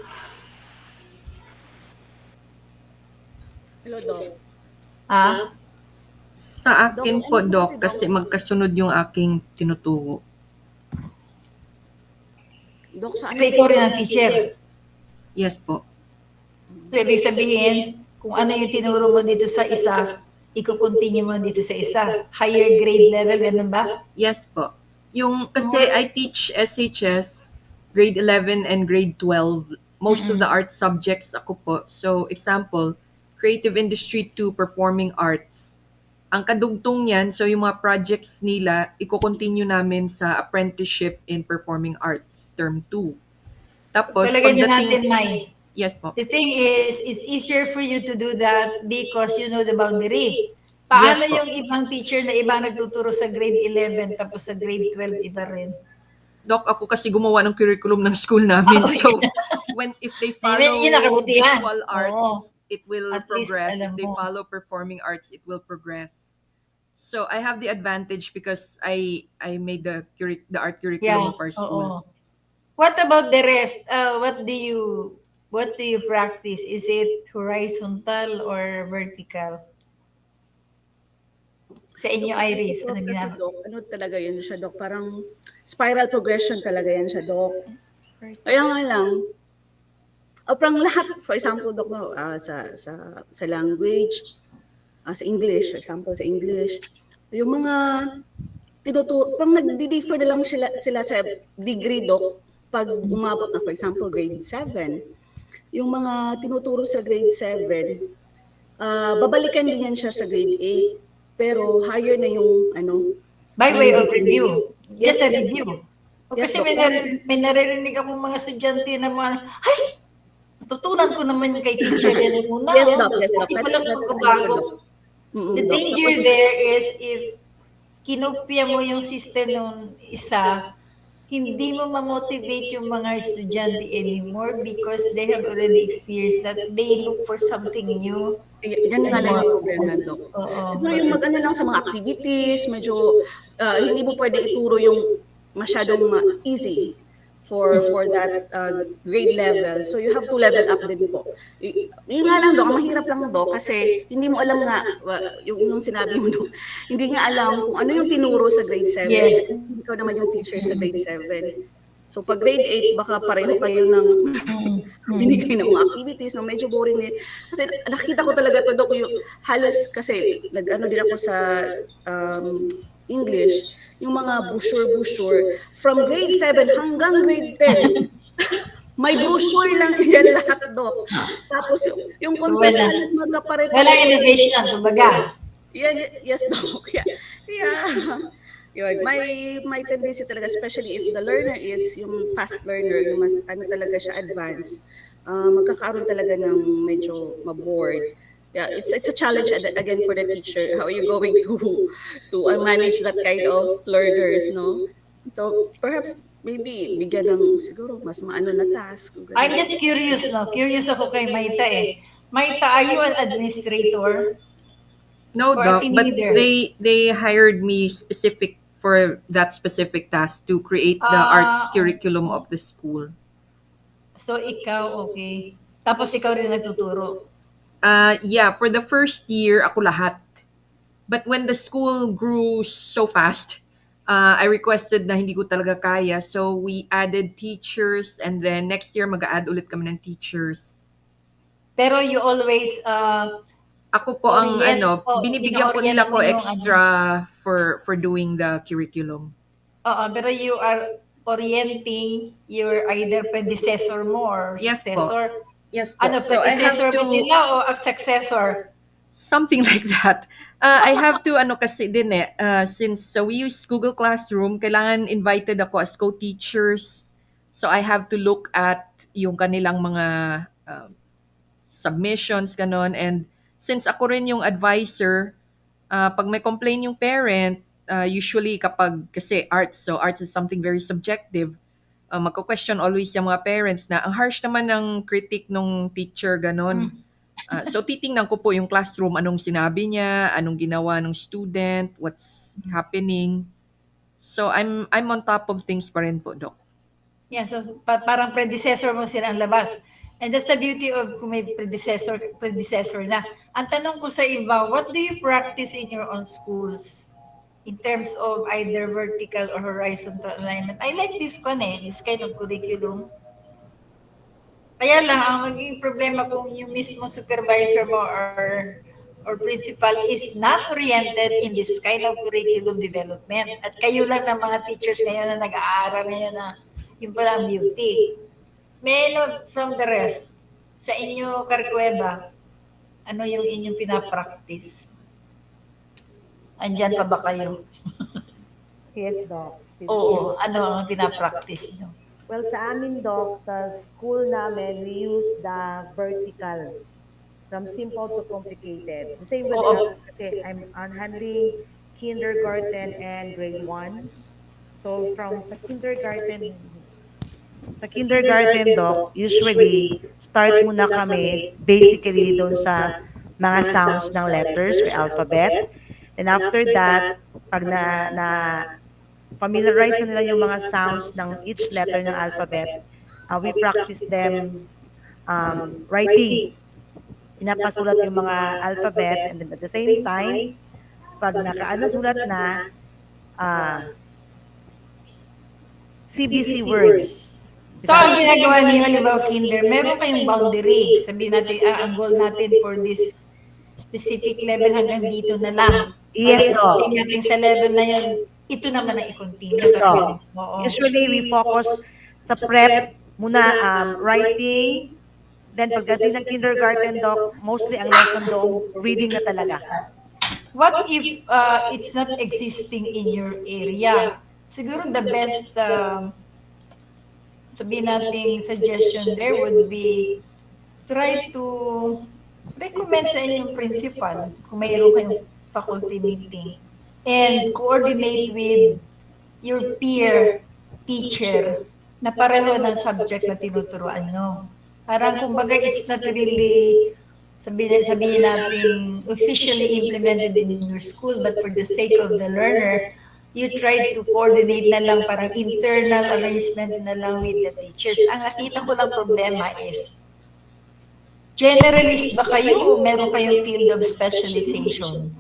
D: Hello, Doc.
A: Ah?
F: Sa akin po, Doc, kasi magkasunod yung aking tinuturo.
D: Doc, sa ano
A: Pero ikaw rin ang teacher.
F: Yes po.
A: So, ibig sabihin, kung ano yung tinuro mo dito sa isa, i-continue mo dito sa isa. Higher grade level, ganun ba?
F: Yes po. Yung, kasi I teach SHS, grade 11 and grade 12. Most of the art subjects ako po. So, example, creative industry to performing arts. Ang kadugtong niyan, so yung mga projects nila, i-continue namin sa apprenticeship in performing arts, term 2. Tapos,
A: Palagay na natin, May.
F: Yes po.
A: The thing is, it's easier for you to do that because you know the boundary. Paano
F: Yes po.
A: yung ibang teacher na ibang nagtuturo sa grade 11 tapos sa grade 12 iba rin?
F: Doc, ako kasi gumawa ng curriculum ng school namin. So, if they follow
A: Yun ang kabutihan.
F: visual arts,
A: Oo.
F: it will
A: At least
F: progress.
A: alam
F: If they
A: mo.
F: follow performing arts, it will progress. So, I have the advantage because I made the art curriculum of our school.
A: oo. What about the rest? What do you practice? Is it horizontal or vertical? Sa inyo, Iris, ano
D: Kasi,
A: ginagawa?
D: Doc, ano talaga yun siya, Doc? Parang spiral progression talaga yan siya, Doc. Kaya nga lang, parang lahat, for example, Doc, no, sa language, sa English, for example, sa English, yung mga parang nagdi-differ na lang sila sa degree, Doc, pag umabot na, for example, grade 7. Yung mga tinuturo sa grade 7, babalikan din yan siya sa grade 8, pero higher na yung
A: By way of review. Just a
D: Yes.
A: review. O
D: Yes,
A: kasi
D: Doc.
A: may naririnig akong mga estudyante na mga, ay, tutunan ko naman kay teacher yan muna.
D: Yes, Doc. Yes, Doc.
A: Hindi pa lang
D: That's
A: magbabago.
D: Doc.
A: The
D: Doc.
A: danger there is if kinopya mo yung system ng isa, hindi mo ma-motivate yung mga estudyante anymore because they have already experienced that they look for something new.
D: Yan nga lang yung problema, Doc.
A: Oo.
D: Siguro yung mag-ano lang sa mga activities, medyo hindi mo pwede ituro yung masyadong easy for that grade level. So you have to level up din po. Yun nga lang, Doc, ang mahirap lang, Doc, kasi hindi mo alam nga, yung sinabi mo, Doc, hindi nga alam kung ano yung tinuro sa grade 7.
A: Yes.
D: Kasi ikaw naman yung teacher sa grade 7. So pag grade 8, baka pareho kayo ng binigay ng mga activities na medyo boring din. Kasi nakita ko talaga to, Doc, yung halos kasi nag-ano din ako sa English, yung mga brochure from grade 7 hanggang grade 10. May brochure lang yan lahat, Doc. Tapos yung content
A: Wala.
D: halos magkapareho.
A: Walang innovation, kumbaga.
D: Yes, Doc. Yeah. Yun, may tendency talaga, especially if the learner is yung fast learner, yung mas talaga siya advanced, magkakaroon talaga ng medyo mabored. Yeah, it's a challenge again for the teacher. How are you going to manage that kind of learners, no? So perhaps maybe bigyan ng siguro mas maano na task.
A: I'm just curious, no? Curious ako kay Maita eh. Maita, are you an administrator?
F: No,
A: or a
F: doc,
A: team
F: but
A: leader?
F: they hired me specific for that specific task to create the arts
A: Ah,
F: curriculum
A: oo.
F: of the school.
A: So ikaw, okay. Tapos ikaw rin nagtuturo.
F: Yeah, for the first year ako lahat. But when the school grew so fast, I requested na hindi ko talaga kaya. So we added teachers and then next year mag-add ulit kami ng teachers.
A: Pero you always
F: Ako po ang ano,
A: o
F: binibigyan po
A: ina-orient
F: nila
A: mo
F: ko
A: yung ano.
F: extra for doing the curriculum.
A: Oo, pero you are orienting your either predecessor mo or
F: Yes po.
A: successor.
F: Yes po.
A: Ano,
F: So I have
A: predecessor mo
F: to
A: sila o a successor?
F: something like that. I have to ano kasi din since we use Google Classroom, kailangan invited ako as co-teachers. So I have to look at yung kanilang mga uh, submissions ganon, and since ako rin yung advisor, pag may complain yung parent, usually kapag kasi arts, so arts is something very subjective, magko-question always yung mga parents na ang harsh naman ng critic nung teacher ganon.
A: Mm.
F: So titingnan ko po yung classroom, anong sinabi niya, anong ginawa ng student, what's happening. So I'm on top of things pa rin po, Doc.
A: Yeah, so parang predecessor mo sila ang labas. And that's the beauty of kung may predecessor na. Ang tanong ko sa iba, what do you practice in your own schools in terms of either vertical or horizontal alignment? I like this kind of curriculum. Kaya lang, ang magiging problema kung yung mismo supervisor mo or principal is not oriented in this kind of curriculum development. At kayo lang ng mga teachers ngayon na nag-aaral ngayon na yung pala ang beauty. May know from the rest, sa inyo, Karkueba, ano yung inyong pinapractice? Andyan pa ba kayo?
G: Yes, Doc. Still
A: Oo,
G: here.
A: ano ang pinapractice nyo?
G: Well, sa amin, Doc, sa school namin, we use the vertical from simple to complicated. The same with
A: Oo.
G: kasi I'm on handling kindergarten and grade 1. So from sa kindergarten, Doc, usually start muna kami basically doon sa mga sounds ng letters or alphabet. And after that, pag na familiarize na nila yung mga sounds ng each letter ng alphabet, we practice them writing. Pinapasulat yung mga alphabet and then at the same time, pag sulat na, uh, CBC words.
A: So, ang ginagawa niyo, halimbawa, kinder, meron kayong boundary. Sabihin natin, ang goal natin for this specific level hanggang dito na lang.
G: Yes, Doc.
A: Sabihin natin sa level na yun, ito naman ang i-continue.
G: Yes,
A: Kasi,
G: Doc.
A: oo.
G: Usually, we focus sa prep muna, writing. Then, pagdating ng kindergarten, Doc, mostly ang lesson doon, reading na talaga.
A: What if it's not existing in your area? Siguro the best, sabihin nating suggestion there would be try to recommend sa inyong principal kung mayroon kayong faculty meeting and coordinate with your peer teacher na pareho ng subject na tinuturuan nyo. Parang kumbaga it's not really sabihin natin officially implemented in your school but for the sake of the learner, you try to coordinate na lang parang internal arrangement na lang with the teachers. Ang nakita ko lang problema is generalist ba kayo o meron kayong field of specialization?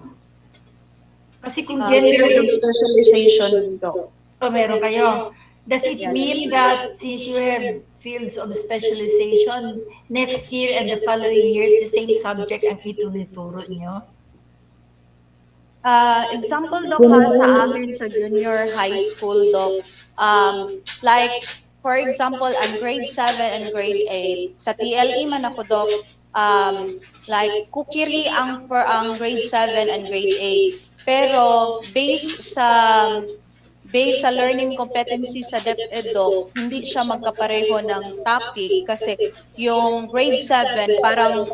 A: Kasi kung generalist,
B: Specialization, Doc.
A: o meron kayo, does it mean that since you have fields of specialization, next year and the following years, the same subject ang itunuturo nyo?
B: Example, Doc, ha, sa amin sa junior high school, Doc, like, for example, ang grade 7 and grade 8, sa TLE man ako, Doc, like, kukiri ang grade 7 and grade 8. Pero, based sa learning competency sa DepEd, Doc, hindi siya magkapareho ng topic kasi yung grade 7, parang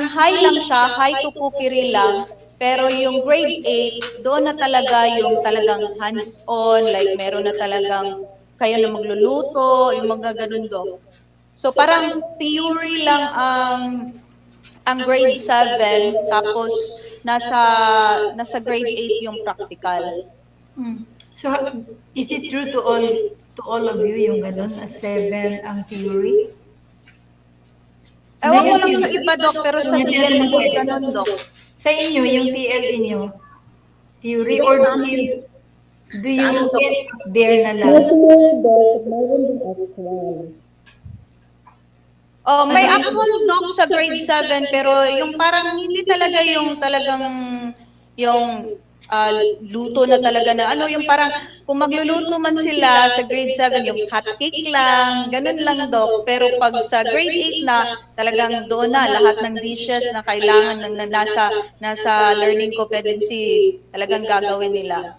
B: high lang siya, high to kukiri lang. Pero yung grade 8, doon na talaga yung talagang hands-on, like meron na talagang kayo na magluluto, yung mga ganun, Doc. So parang theory lang ang grade 7, tapos nasa nasa grade 8 yung practical.
A: So, is it true to all of you yung ganun, 7 ang theory?
B: Ewan ko
A: Yung
B: lang sa iba, Dok, pero sa TL ko po ganun, Dok.
A: Sa inyo, yung TL inyo, theory
D: Dok,
A: or
D: sa
A: do
D: amin,
A: you, do
D: sa
A: you
D: amin, Dok,
A: end up there na lang?
B: Oh, may actual Dok sa grade 7 pero yung parang hindi talaga yung talagang yung luto na talaga na ano yung parang kung magluluto man sila sa grade 7 yung hot cake lang, ganun lang Dok. Pero pag sa grade 8 na talagang doon na lahat ng dishes na kailangan ng nasa learning competency talagang gagawin nila.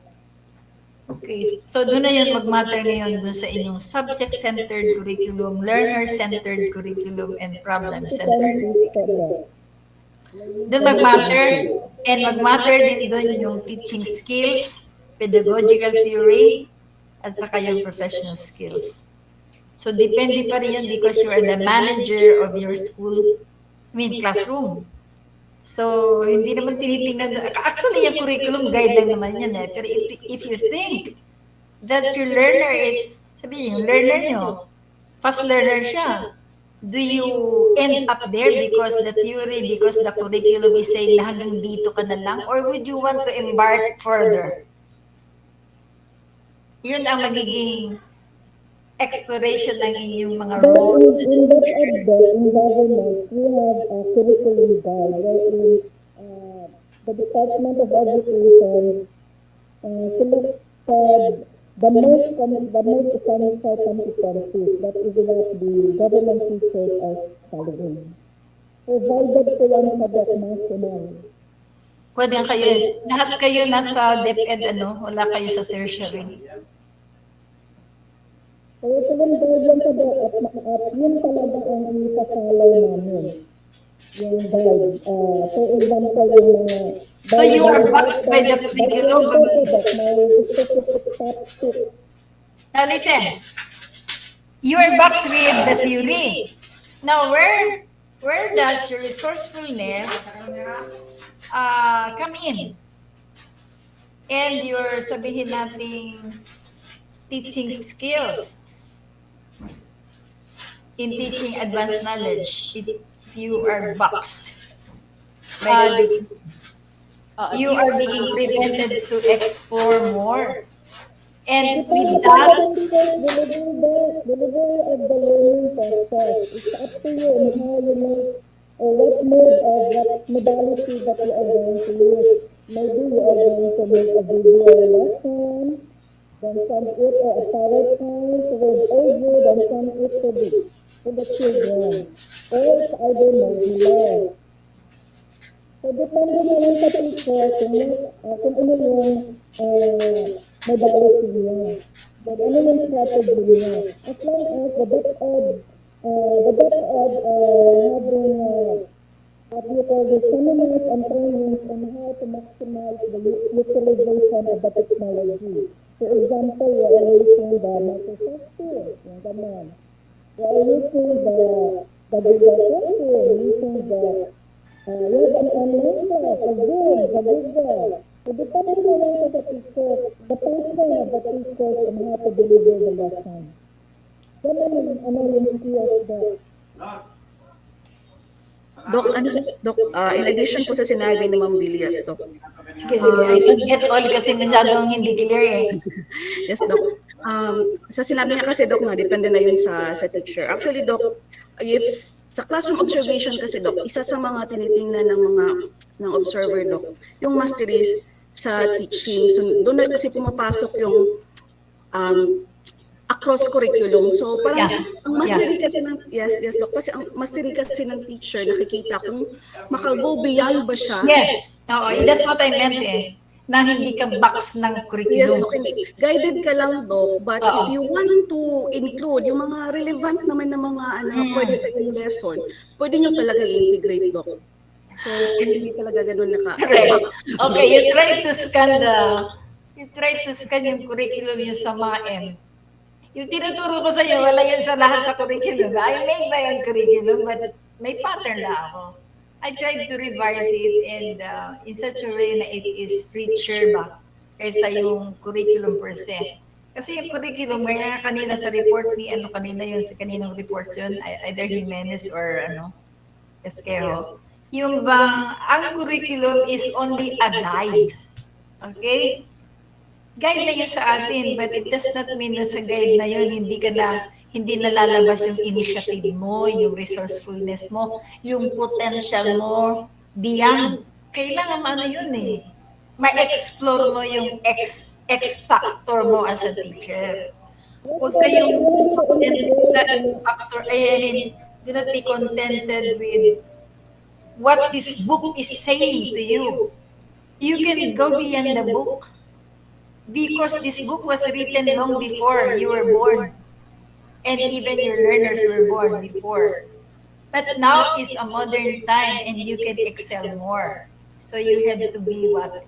A: Okay, so doon na yun mag-matter ngayon doon sa inyong subject-centered curriculum, learner-centered curriculum, and problem-centered curriculum. Doon mag-matter, and mag-matter din doon yung teaching skills, pedagogical theory, at saka yung professional skills. So depende pa rin yun because you are the manager of your school, classroom. So, hindi naman tinitingnan doon. Actually, yung curriculum guide lang naman yan eh. Pero if you think that your learner is, sabihin yung learner nyo, fast learner siya, do you end up there because the theory, because the curriculum is saying na hanggang dito ka na lang? Or would you want to embark further? Yun ang magiging exploration ng inyong mga role as a teacher.
H: In government, we have a curriculum guide wherein the Department of Education selected the most essential competencies that is what the government teachers are studying. Provided ko yan sa national.
A: Pwede kayo, lahat kayo nasa DepEd, wala kayo sa tertiary.
H: So ito yung guide sa at yun talaga ang ipasalaw namin. Yung guide. For example, yung mga...
A: So you are boxed by the curriculum. Now listen, you are boxed with the theory. Now where does your resourcefulness come in? And your sabihin nating teaching skills in teaching advanced knowledge if you are boxed by you are being prevented to explore more. And with that,
H: delivery of the learning process. It's up to you on how you make or what mode of what modality that you are going to use. Maybe you are going to make a video lesson, then send it or a PowerPoint with audio, then send it to the children. Or it's either modular. So depende na lang sa teacher kung ano yung modality niya. But ano yung strategy niya. As long as the DepEd having what you call the seminars and trainings on how to maximize the utilization of the technology. For example, we are using the Microsoft Teams, yung ganun. We are using the Google Classroom, using the we have an online class, a Zoom, the Google. So depending na lang sa teacher, the passion of the teachers on how to deliver the lesson. Ganun yung skills there.
D: Dok, in addition po sa sinabi ni Ma'am Villas, Dok.
A: sige, I don't get all kasi masyadong hindi clear eh.
D: Yes, Dok. Sa sinabi niya kasi, Dok, na depende na yun sa teacher. Actually, Dok, if sa classroom observation kasi, Dok, isa sa mga tinitingnan ng observer, Dok, yung mastery sa teaching. So, doon na kasi pumapasok yung across curriculum. So parang ang mastery kasi ng yes Dok, kasi ang mastery kasi ng teacher nakikita kung maka-go beyond ba siya.
A: Yes. Oo, that's what I meant eh. Na hindi ka box ng curriculum.
D: Yes, Dok, hindi. Guided ka lang, Dok, but if you want to include yung mga relevant naman na mga pwede sa inyong lesson, pwede nyo talaga i-integrate, Dok. So hindi talaga ganun
A: Okay, you try to scan yung curriculum yung sa mga M. Yung tinuturo ko sa iyo, wala yun sa lahat sa curriculum. I made my own curriculum, but may pattern na ako. I tried to revise it and in such a way na it is richer ba kaysa yung curriculum per se. Kasi yung curriculum, kaya kanina sa report ni ano kanina yun, sa kaninang report yun, either Jimenez or ano, Esquejo. Yung bang, ang curriculum is only a guide. Okay? Guide na yun sa atin, but it does not mean na sa guide na yun, hindi nalalabas yung initiative mo, yung resourcefulness mo, yung potential mo beyond. Kailangan ano yun eh. Ma-explore mo yung X factor mo as a teacher.
H: What
A: Huwag
H: can I
A: kayong
H: learn to
A: contented sa
H: engage
A: X
H: in
A: factor. I mean, do not be contented with what this book is saying to you. You can go beyond the book because this book was written long before you were born and even your learners were born before. But now is a modern time and you can excel more. So you have to be what?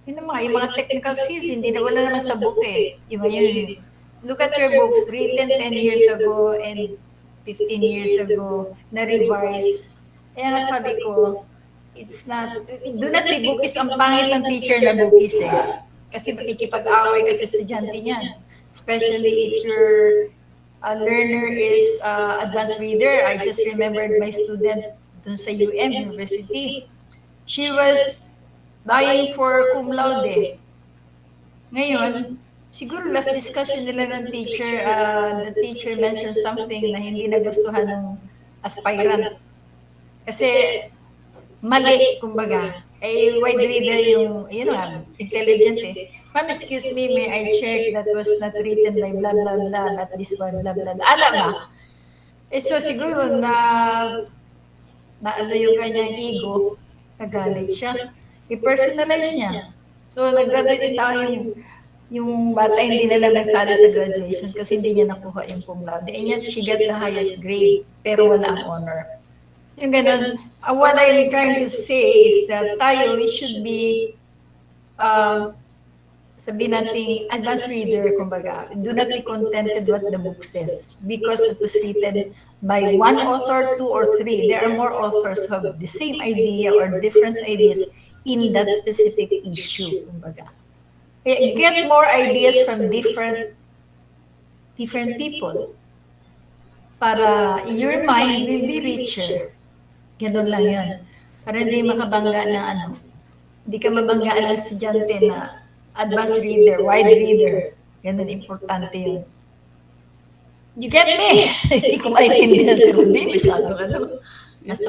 A: Yung mga technical skills, hindi na wala naman sa book eh. Look at your books, written 10 years ago and 15 years ago, na-revise. Kaya nga sabi ko, it's not, do not be bookis. Ang pangit ng teacher na bookis eh. Kasi makikipag-away kasi estudyante niyan. Especially if your learner is advanced reader. I just remembered my student dun sa University. She was vying for cum laude. Ngayon, siguro last discussion nila ng teacher, the teacher mentioned something na hindi nagustuhan ng aspirant. Kasi mali, kumbaga. Ay, wide reader yung, intelligent eh. Ma'am, excuse me, may I check that was not written by blah, blah, blah, not this one, blah, blah, blah. Ala ba? Eh, so siguro na ano yung kanyang ego, nagalit siya. I-personalize niya. So, nag-graduate din tayo yung bata hindi na lang nagsali sa graduation kasi hindi niya nakuha yung cum laude. And yet, she got the highest grade, pero wala ang honor. Yung ganun, what I'm trying to say is that tayo, we should be, sabihin natin, advanced reader, kumbaga. Do not be contented what the book says because it was written by one author, two or three. There are more authors who have the same idea or different ideas in that specific issue, kumbaga. Get more ideas from different people para your mind will be richer. Ganun lang yun. Para hindi makabangga na hindi ka mabanggaan ng estudyante na advanced reader, wide reader. Ganun, importante yun. You get me? Hindi ko maintindihan si Ruby. Masyadong nasa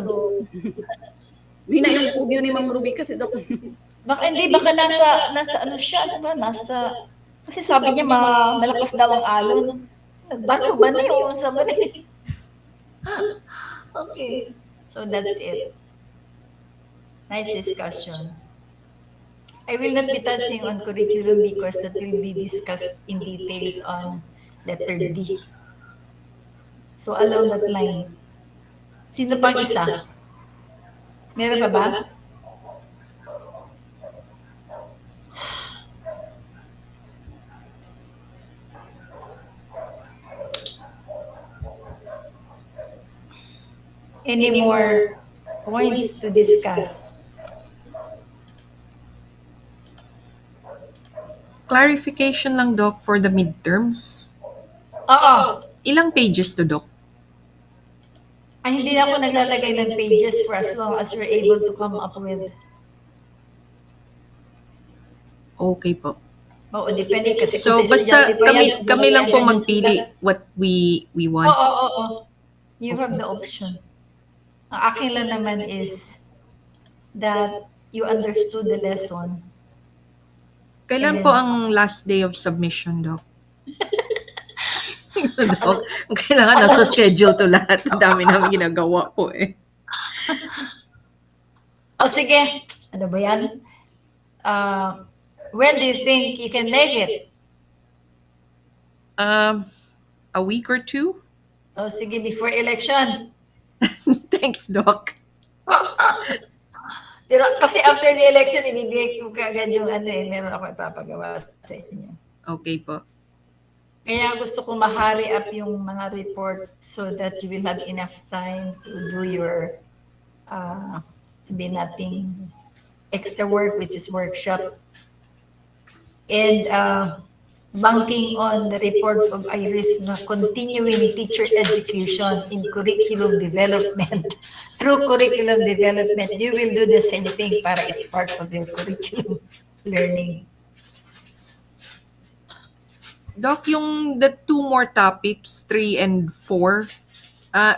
D: Hina yung audio ni Ma'am Ruby kasi, Dok.
A: baka nasa ano siya, kasi sabi niya malakas daw ang alon. Nagbato ba na yun? Sabi niya. Okay. So that's it. Nice discussion. I will not be touching on curriculum because that will be discussed in details on letter D. So along that line. Sino pang isa? Meron pa ba? Any more points to discuss?
F: Clarification lang, Doc, for the midterms.
A: Oo.
F: Ilang pages to, Doc?
A: Ay, hindi na ako naglalagay ng pages for as long as you're able to come up with.
F: Okay po.
A: Oo, depende kasi
F: So,
A: kung sa
F: basta
A: estudyante pa yan,
F: kami lang po
A: yan
F: magpili
A: sila.
F: what we want.
A: Oo. You have the option. Ang akin lang naman is that you understood the lesson.
F: Kailan po ang last day of submission, Doc? Doc, kailangan nasa schedule to lahat. Ang dami namin ginagawa po eh.
A: O sige, ano ba yan? When do you think you can make it?
F: A week or two?
A: O sige, before election.
F: Thanks, Doc.
A: Pero kasi after the election, ibibigay ko kagad yung meron ako ipapagawa sa inyo.
F: Okay po.
A: Kaya gusto ko ma-hurry up yung mga reports so that you will have enough time to do your sabihin nating extra work, which is workshop, and banking on the report of Iris na continuing teacher education in curriculum development. Through curriculum development, you will do the same thing para it's part of your curriculum learning.
F: Doc, yung the two more topics, 3 and 4,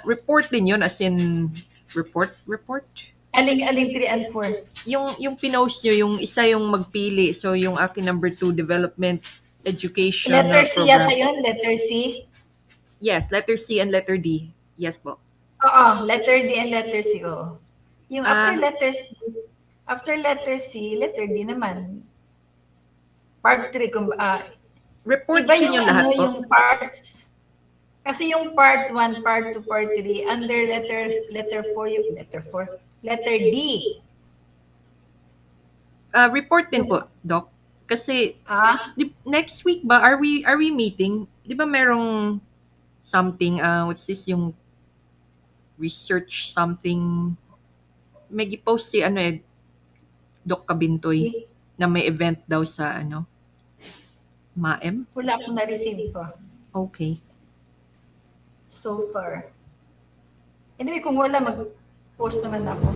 F: report din yun as in report?
A: Aling 3 and 4.
F: Yung pinost nyo, yung isa yung magpili. So, yung akin number 2, development education
A: Letter C
F: program.
A: yata yun, letter C.
F: Yes, letter C and letter D. Yes po.
A: Oo, letter D and letter C. Oh. Yung
F: Ah.
A: after letter C, letter D naman. Part 3,
F: Reports
A: iba
F: din
A: yung
F: yung lahat po.
A: yung parts. Kasi yung part 1, part 2, part 3, under letter 4, yung letter D.
F: Report din po, Doc. Kasi next week ba are we meeting? 'Di ba merong something what's this yung research something may gi-post si Doc Kabintoy na may event daw sa MAEM?
A: Wala akong na-receive pa
F: Okay.
A: so far. Anyway, kung wala, mag-post naman ako.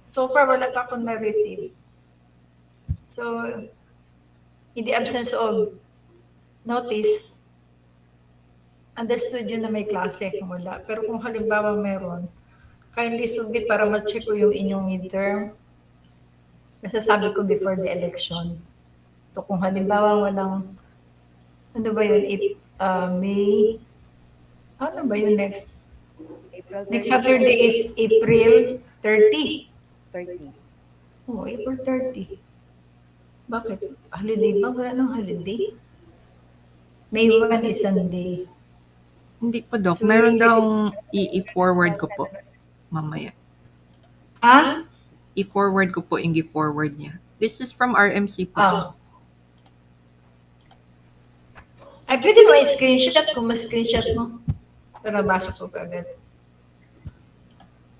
A: So far, wala pa akong na-receive. So, in the absence of notice, understood yun na may klase kung wala. Pero kung halimbawa meron, kindly submit para ma-check ko yung inyong midterm. Nasasabi ko before the election. So, kung halimbawa walang, ano ba yun, May, ano ba yun next? Next Saturday is April 30.
G: 30.
A: Oh, April 30. Bakit? Holiday ba? Wala nang holiday? May 1 is Sunday.
F: Hindi po, Doc.
A: So,
F: Meron daw i-forward ko po mamaya.
A: Ha?
F: I-forward ko po yung i-forward niya. This is from RMC po.
A: Ay, pwede mo i-screenshot kung ma-screenshot mo. Para basa ko agad.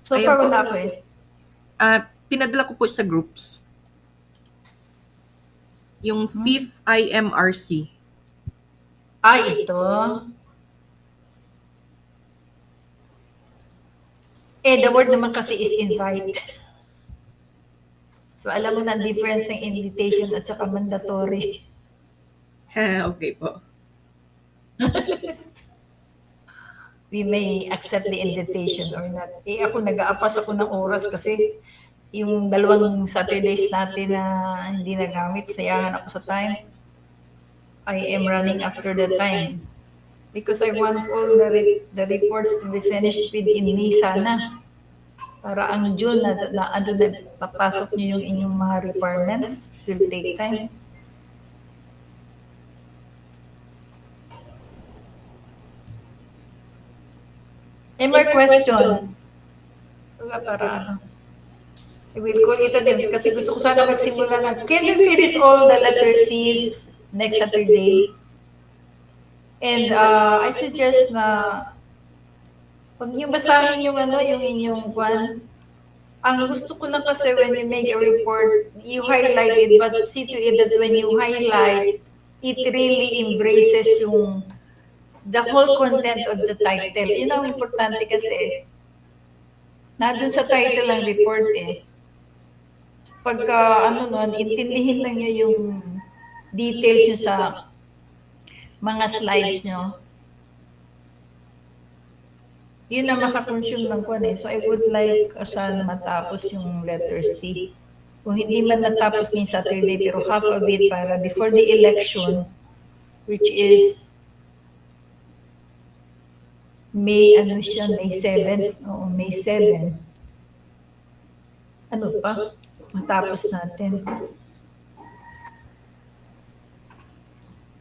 A: So
F: Ayun
A: far,
F: po.
A: wala ko eh.
F: Pinadala ko po sa groups. Yung 5th IMRC.
A: Ay, ito. The word naman kasi is invite. So, alam mo na ang difference ng invitation at saka mandatory.
F: Okay po.
A: We may accept the invitation or not. Ako nag-aapas ako ng oras kasi yung 2 Saturdays natin na hindi nagamit, sayangan ako sa time. I am running after the time. Because I want all the reports to be finished within May sana. Para ang June na papasok niyo yung inyong mga requirements, it will take time. Any more question? Wala para ano. I will call it a day kasi gusto ko sana magsimula na. Can we finish all the letter C's next Saturday? And I suggest na pag yung basahin yung yung inyong kwan, ang gusto ko lang kasi when you make a report, you highlight it, but see to it that when you highlight, it really embraces the whole content of the title. Yun ang importante kasi, na dun sa title ng report Pagka intindihin lang nyo yung details nyo sa mga slides nyo. Yun ang makakonsume ng kwan So I would like sana matapos yung letter C. Kung hindi man matapos yung Saturday, pero half of it para before the election, which is May 7. Oo, May 7. Ano pa? Matapos natin.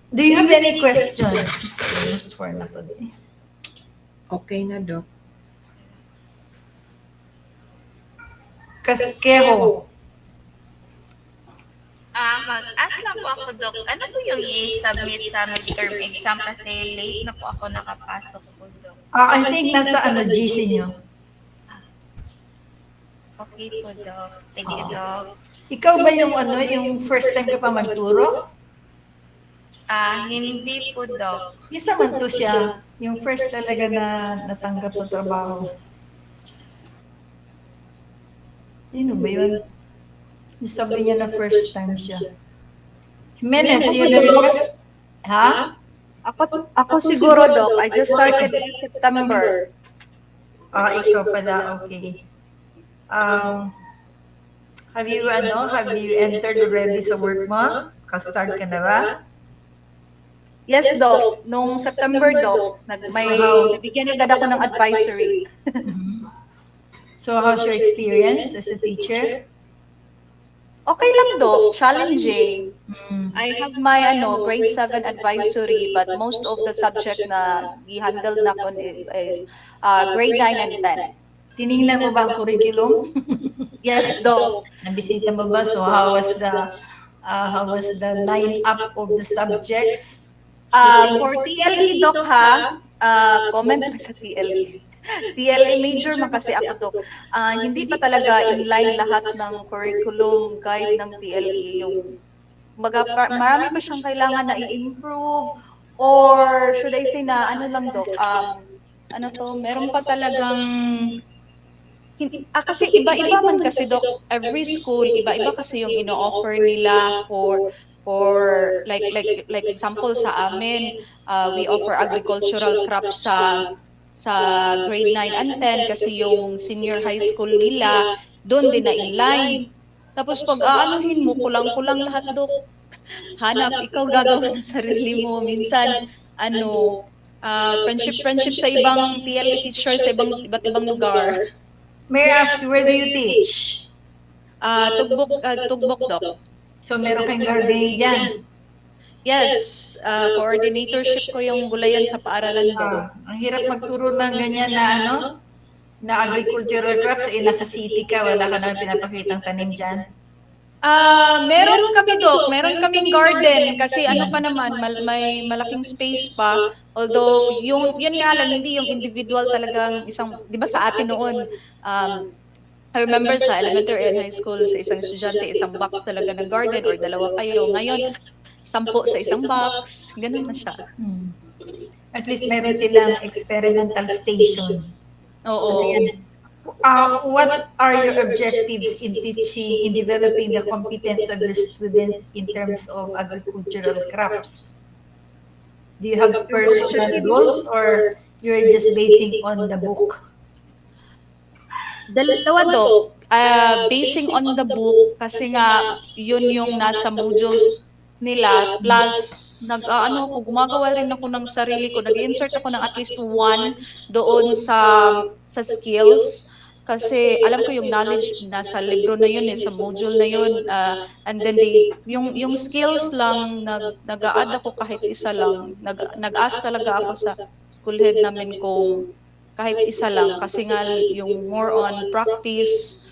A: Do you have any question? So, almost 4 na po din.
F: Okay na, Doc.
A: Kaskeho.
E: Mag-ask lang po ako, Doc. Ano po yung i-submit sa midterm exam kasi late na po ako nakapasok po, Doc.
A: I think nasa GC nyo.
E: Okay po, Doc. Thank you,
A: Oo.
E: Doc.
A: Ikaw ba yung ano, yung first time ka pa magturo?
E: Hindi po, Doc.
A: Isa man to siya, yung first talaga na natanggap sa trabaho. Sino ba yun? Yung sabi niya na first time siya. Jimenez, di yun na Ha?
B: Ako siguro, Doc. I just started last September.
A: Ikaw pala, okay. Um, have you entered already sa work mo? Ka-start ka na ba?
B: Yes, Doc. Nung September, Doc, nabigyan agad ako ng advisory.
A: So, how's your experience as a teacher?
B: Okay lang, Doc. Challenging.
A: Mm.
B: I have my grade 7 advisory, but most of the subject na i-handle na ko is grade 9 and 10.
A: Tiningnan mo ba ang curriculum?
B: Yes, Doc.
A: Nabisita mo ba? So, how was the line up of the subjects?
B: For TLE, Doc, ha, comment lang sa TLE. TLE major man kasi ako, Doc. Hindi pa talaga inline lahat ng curriculum guide ng TLE. Marami pa siyang kailangan na i-improve, or should I say na ano lang, Doc, meron pa talagang kasi iba-iba man kasi, Doc, every school iba-iba kasi yung ino-offer nila for like example sa amin, we offer agricultural crops sa grade 9 and 10 kasi yung senior high school nila doon din na inline. Tapos pag aanuhin mo, kulang-kulang lahat, Doc. Hanap, ikaw gagawa ng sarili mo. Minsan, friendship sa ibang TLE teacher sa iba't ibang lugar.
A: May I ask you, where do you teach?
B: Tugbok, Doc.
A: So, meron kayong gardening dyan?
B: Yes, coordinatorship ko yung gulayan sa paaralan, Doc.
A: Ang hirap magturo ng ganyan na na agricultural crops, nasa city ka, wala ka naman pinapakitang tanim dyan.
B: Meron kami, Doc. Meron kaming garden kasi ano pa naman, may malaking space pa. Although, yun nga lang, hindi yung individual talagang isang, di ba sa atin noon, I remember sa elementary and high school, sa isang estudyante, isang box talaga ng garden or dalawa kayo. Ngayon, 10 sa isang box. Ganun na siya.
A: At least meron silang experimental station.
B: Oo.
A: What are your objectives in teaching, in developing the competence of your students in terms of agricultural crops? Do you have personal goals or you're just basing on the book?
B: Dalawa, Doc. Basing on the book, kasi nga, yun yung nasa modules nila. Plus, gumagawa rin ako ng sarili ko. Nag-insert ako ng at least one doon sa skills. Kasi alam ko yung knowledge nasa libro na yun, sa module na yun. And then, yung skills lang, nag-a-add ako kahit isa lang. Nag-ask talaga ako sa school head namin kung kahit isa lang kasi nga yung more on practice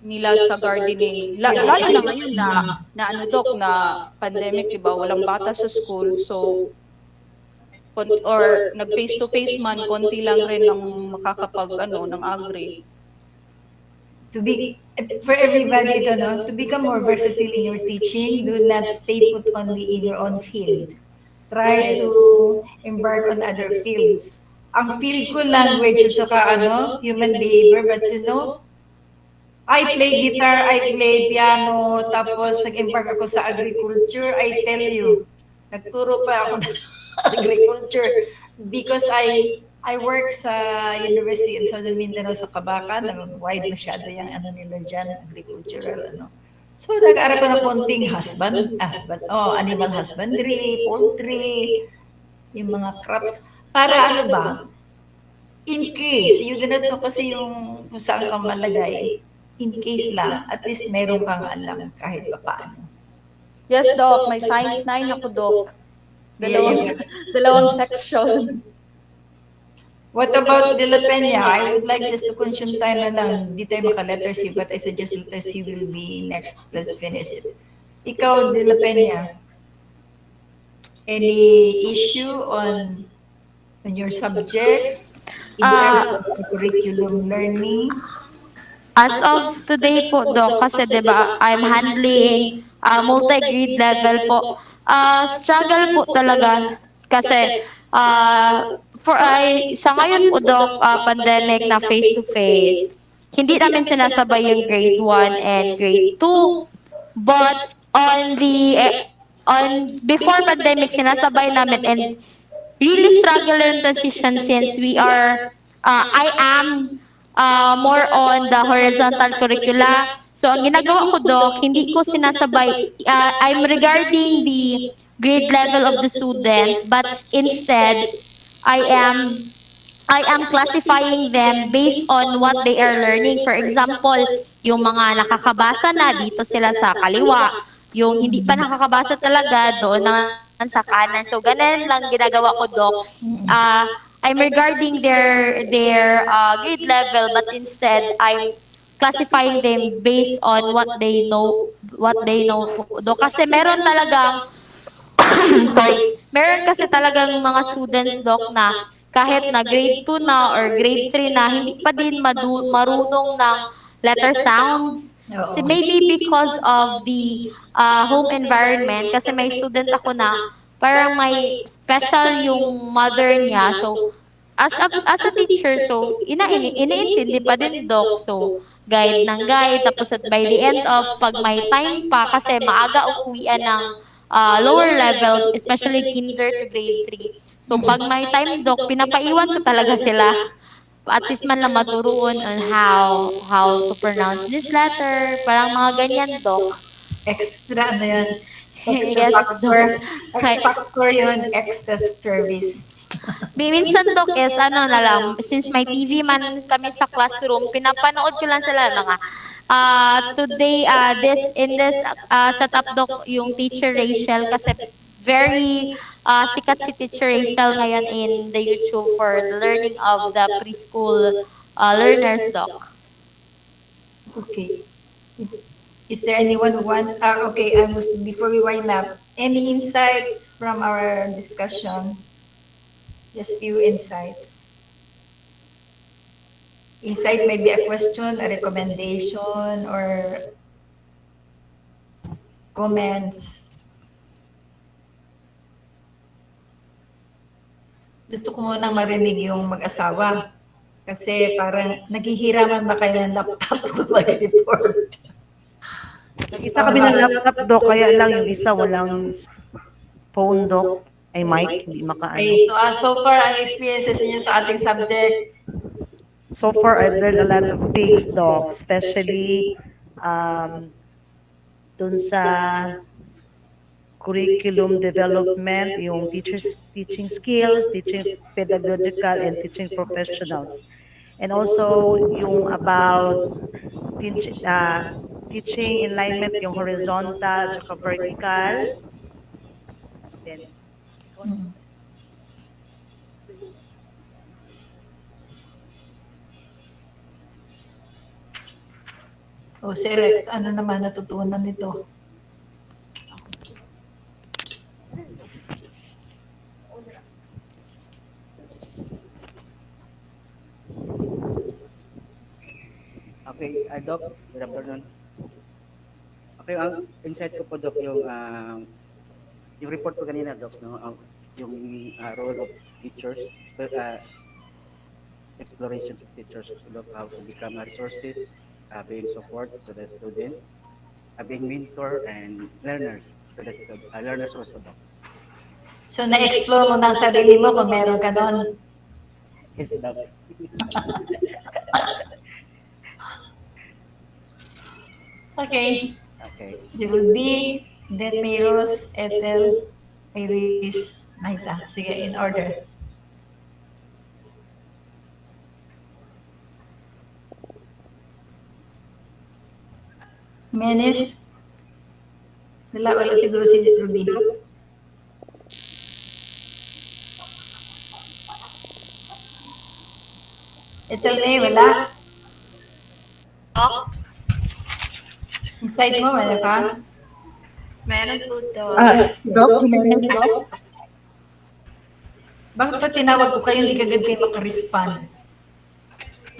B: nila sa gardening. Lalo na ngayon na Doc, na pandemic, diba? Walang bata sa school. So, or nag face to face man, konti lang rin ang makakapag ng agri.
A: For everybody ito, no, to become more versatile in your teaching, do not stay put only in your own field. Try to embark on other fields. Ang field ko language at saka human behavior, but I play guitar, I play piano, tapos nag-embark ako sa agriculture, I tell you, nagturo pa ako ng agriculture because I work sa University of Southern Mindanao sa Cabacan, wide masyado yung nila dyan, agricultural, So, nag-aaral ko ng konting animal husbandry, poultry, yung mga crops. Para in case, you do not know kasi yung kung saan ka malagay, in case lang, at least meron kang alam kahit pa paano.
B: Yes, Doc. May science 9 ako, Doc. Dalawang section.
A: What about De La Peña? I would like just to consume time na lang. Di tayo maka-letter C, but I suggest letter C will be next. Let's finish it. Ikaw, De La Peña, any issue on your subjects in terms of curriculum learning?
E: As of today po, Doc, kasi 'di ba, I'm handling multi-grade level po. Struggle po talaga kasi for sa ngayon po, Doc, pandemic na face to face. Hindi namin sinasabay yung grade 1 and grade 2. But on the on before pandemic sinasabay namin, and really struggle in transition since I am more on the horizontal curricula. So, ang ginagawa ko, Doc, hindi ko sinasabay, I'm regarding the grade level of the student, but instead, I am I am classifying them based on what they are learning. For example, yung mga nakakabasa na, dito sila sa kaliwa. Yung hindi pa nakakabasa talaga, doon naman sa kanan. So, ganun lang ginagawa ko, Doc. I'm regarding their grade level, but instead, I'm classifying them based on what they know po, Doc. Kasi meron talagang sorry, meron kasi talagang mga students, Doc, na kahit na grade 2 na or grade 3 na, hindi pa din marunong ng letter sounds.
A: Oo.
E: Maybe because of the home environment, kasi may student ako na parang may special yung mother niya. So, as a teacher, so iniintindi pa din, Doc. So, guide ng guide, tapos at by the end of, pag may time pa, kasi maaga uwian ng lower level, especially kinder to grade 3. So, pag may time, Doc, pinapaiwan ko talaga sila. At least man lang maturuan on how to pronounce this letter. Parang mga ganyan, Doc.
A: Extra ano yun? Extra
E: Yes, Doc.
A: factor. X factor yun, extra service.
E: Minsan, Doc, is ano na lang, since may TV man kami sa classroom, pinapanood ko lang sila mga today, this setup, Doc, yung teacher Rachel, kasi very sikat si teacher Rachel ngayon in the YouTube for the learning of the preschool learners, Doc.
A: Okay. Is there anyone who want, okay, before we wind up, any insights from our discussion? Just few insights. Insight may be a question, a recommendation, or comments. Gusto ko munang marinig yung mag-asawa. Kasi parang naghihiraman ba kayo ng laptop kung mag-report?
G: Isa kami ng laptop, Doc, kaya lang yung isa walang phone, Doc, ay mic, hindi makaano.
A: Okay, so far, ang experiences niyo sa ating subject,
G: So far, I've learned a lot of things, Doc, especially dun sa curriculum development, yung teaching skills, teaching pedagogical, and teaching professionals. And also, yung about teaching alignment, yung horizontal, tsaka vertical. Then,
A: o si Rex, ano naman natutunan nito?
C: Okay, Doc, good afternoon. Okay, ang insight ko po, Doc, yung report ko kanina, Doc, no, yung role of teachers, exploration of teachers, Doc, how to become resources, being support to the student, being mentor and learners to the learners also, Doc.
A: So, na-explore mo ng sarili mo kung meron ka nun.
C: Yes, Doc.
A: Okay.
C: Okay.
A: There will be then Miros, Ethel, Iris, Maita. Sige, in order. Menes. Wala siguro si Ruby. Ethel May, wala. Inside mo, wala ka?
E: Meron po, Doc.
B: Doc, meron, Doc.
A: Bakit pa tinawag ko kayo, hindi ka agad kayo makarespond?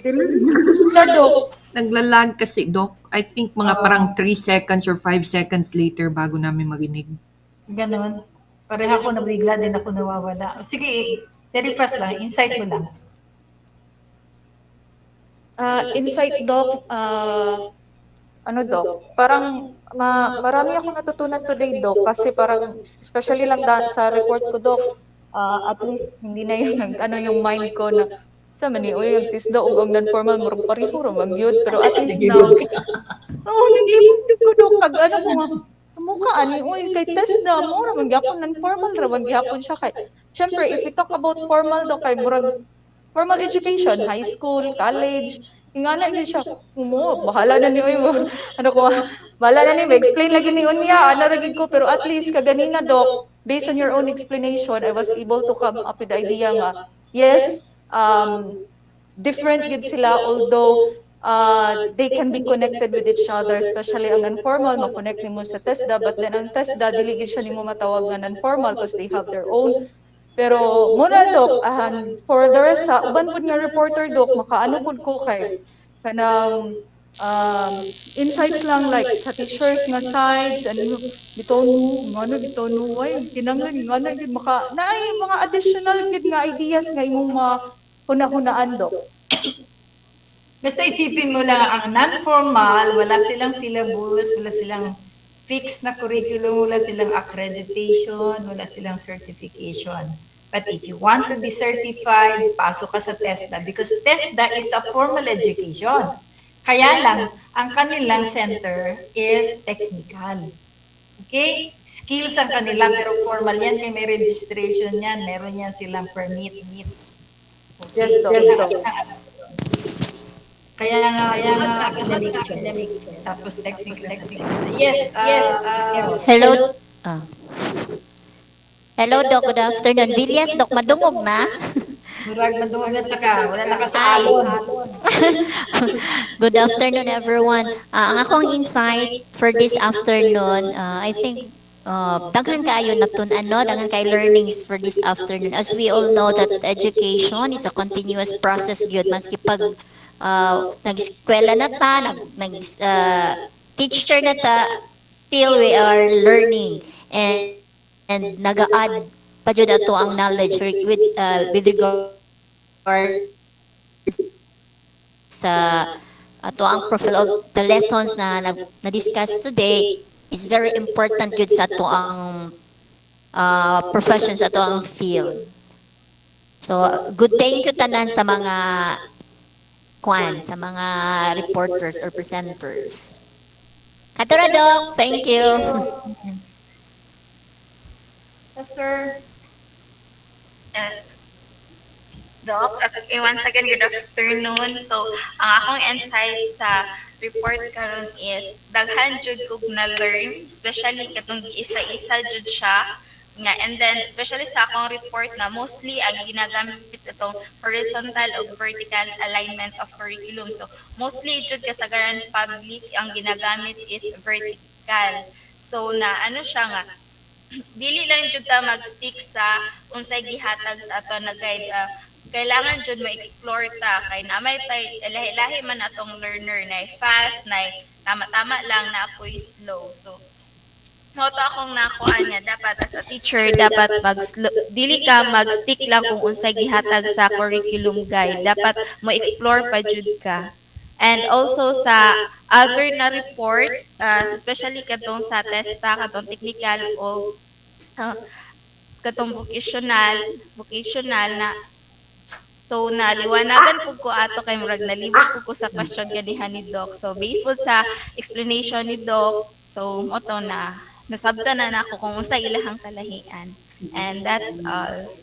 B: Wala, Doc.
F: Naglalag kasi, Doc. I think mga parang
A: Oo.
F: 3 seconds or 5 seconds later bago namin marinig.
A: Gano'n. Pareha ko nabigla din ako nawawala. Sige, very fast lang, insight mo lang.
B: Insight, Doc, ano, Doc, parang marami akong natutunan today, Doc, kasi parang especially lang sa report ko, Doc, at least hindi na yung ano yung mind ko na sa mani oy ang TISDA ug ang non-formal murag pareho ra magyud pero at least now oo naglibot jud ko, Doc, kag ano ko nga mukha ani oy kay TISDA mo ra man gyapon non-formal ra man gyapon siya kay syempre if we talk about formal, Doc, kay murag formal education, high school, college, ingana gyud siya. Mo, bahala na ni oy mo. Ano ko, bahala na ni explain lagi ni unya, ano ra gyud ko pero at least kaganina, Doc, based on your own explanation, I was able to come up with the idea nga yes, different gid sila although they can be connected with each other, especially ang non-formal ma-connect nimo sa TESDA, but then ang TESDA dili gid siya nimo matawag nga non-formal because they have their own. Pero muna, Dok, for the rest sa uban pud nga reporter, Dok, makaano pud ko kay kanang um, insights lang like sa teachers nga sides ano bitaw no ngano bitaw no why kinanglan ngano gid maka naay mga additional gid nga ideas nga imong hunahunaan, Dok.
A: Basta isipin mo lang ang non-formal, wala silang syllabus, wala silang fixed na curriculum, wala silang accreditation, wala silang certification. But if you want to be certified, pasok ka sa TESDA because TESDA is a formal education. Kaya lang, ang kanilang center is technical. Okay? Skills ang kanila, pero formal yan, kaya may registration yan, meron yan silang permit. Okay?
B: Yes, Doc.
A: Kaya nga, formal academic siya. Tapos technical sa TESDA. Yes, Miss Carol.
H: Hello. Ah. Hello, Doc. Good afternoon. Villas, Doc, madungog na.
A: Murag madungan ta ka, wala na ka sa
H: Ay.
A: alon.
H: Good afternoon, everyone. Ang akong insight for this afternoon, I think daghan kaayo natun ano, daghan kay learnings for this afternoon. As we all know that education is a continuous process gyud maski pag nag-eskwela na ta, teacher na ta, still we are learning and naga-add pa jud ato ang knowledge with regards sa ato ang profile of the lessons na na-discuss today is very important gyud sa ato ang profession sa ato ang field. So, good thank you tanan sa mga sa mga reporters or presenters. Katura, Doc. Thank you.
A: Pastor,
E: Doc, once again, good afternoon. So, ang akong insight sa report karon is daghan jud kog na learn, especially katong isa-isa jud siya nga, and then especially sa akong report na mostly ang ginagamit itong horizontal o vertical alignment of curriculum. So, mostly jud kasagaran public ang ginagamit is vertical. So, na ano siya nga, dili lang jud ta mag-stick sa unsay gihatag sa ato na guide. Kailangan jud mo explore ta kay namay tay lahi-lahi man atong learner na fast na tama-tama lang na ako'y slow. So moto akong nakuan niya dapat as a teacher dapat dili ka mag-stick lang kung unsay gihatag sa curriculum guide. Dapat mo explore pa jud ka. And also sa other na report, especially katong sa TESTA, katong technical o uh, katong vocational na so naliwanagan pug ko ato kay murag nalibot pug ko sa question ganihan ni Doc. So based po sa explanation ni Doc, so moto na nasabta na nako kung unsa ilahang kalahian. And that's all.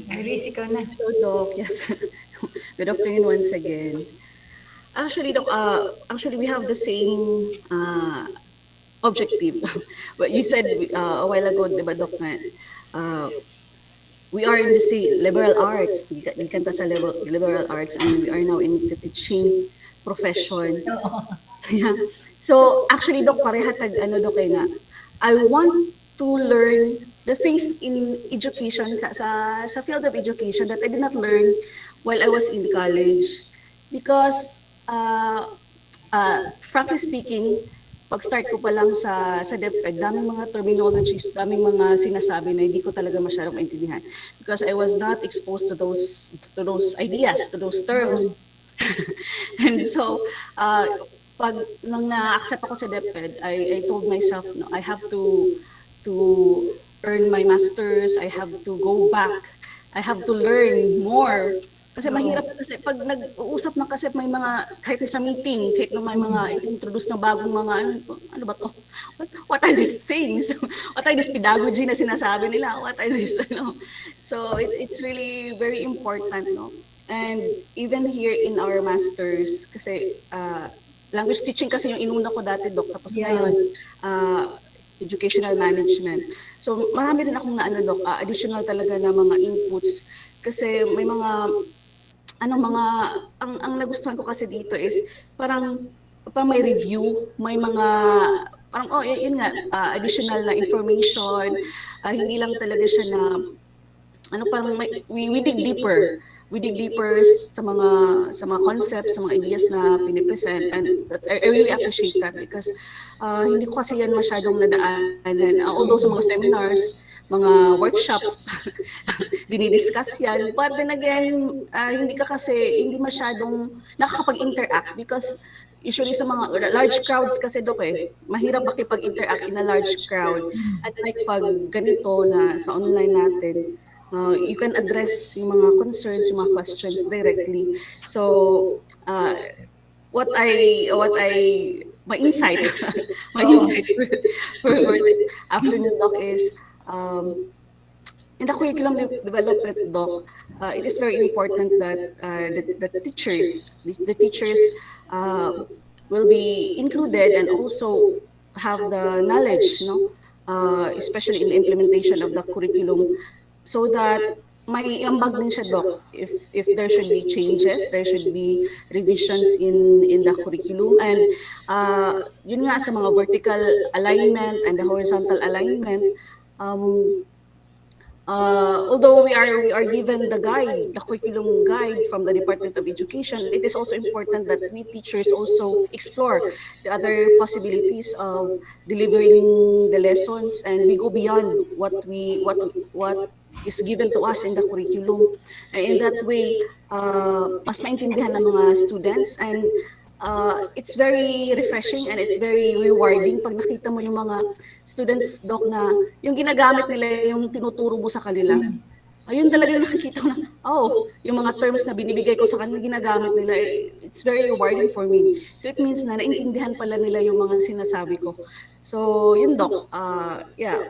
A: Iris, ikaw na.
D: So, Doc, yes. Good afternoon once again. Actually, Doc, actually we have the same objective. But you said a while ago, di ba, Doc, nga, we are in the liberal arts, gikan ta sa liberal arts, and we are now in the teaching profession. Yeah. So, actually, Doc, parehatag, ano, Doc, kay nga, I want to learn the things in education, sa field of education that I did not learn while I was in college. Because, frankly speaking, pag-start ko pa lang sa DepEd, daming mga terminologies, daming mga sinasabi na hindi ko talaga masyadong maintindihan. Because I was not exposed to those ideas, to those terms. And so, pag nung na-accept ako sa DepEd, I told myself, no, I have to earn my masters, I have to go back, I have to learn more. Kasi mahirap kasi pag nag-uusap na kasi may mga, kahit sa meeting, kahit na may mga introduce na bagong mga, ano ba to? What are these things? What are this pedagogy na sinasabi nila? What are this, ano? So, it's really very important, no? And even here in our masters, kasi language teaching kasi yung inuna ko dati, Dok. Tapos ngayon, educational management. So marami rin akong naano, Dok, additional talaga na mga inputs. Kasi may mga, ang nagustuhan ko kasi dito is parang may review, may mga, parang, yun nga, additional na information. Hindi lang talaga siya na, parang we dig deeper. We dig deeper sa mga concepts, sa mga ideas na pinipresent, and I really appreciate that because hindi ko kasi yan masyadong nadaanan. Although sa mga seminars, mga workshops, dinidiscuss yan. But then again, hindi masyadong nakakapag-interact because usually sa mga large crowds kasi, Dok, mahirap makipag-interact in a large crowd. At like pag ganito na sa online natin, you can address yung mga concerns, yung mga questions directly. So, my insight, my insight for this afternoon, Doc, is in the curriculum development, Doc, it is very important that the teachers will be included and also have the knowledge, especially in the implementation of the curriculum, so that may ambag din siya, Doc, if there should be changes, there should be revisions in the curriculum. And yun nga, sa mga vertical alignment and the horizontal alignment, although we are given the curriculum guide from the Department of Education, it is also important that we teachers also explore the other possibilities of delivering the lessons, and we go beyond what is given to us in the curriculum. In that way, mas maintindihan ng mga students, and it's very refreshing and it's very rewarding pag nakita mo yung mga students, Doc, na yung ginagamit nila yung tinuturo mo sa kanila. Ayun talaga yung nakikita ko na, yung mga terms na binibigay ko sa kanila, ginagamit nila. It's very rewarding for me. So it means na naintindihan pala nila yung mga sinasabi ko. So yun, Doc,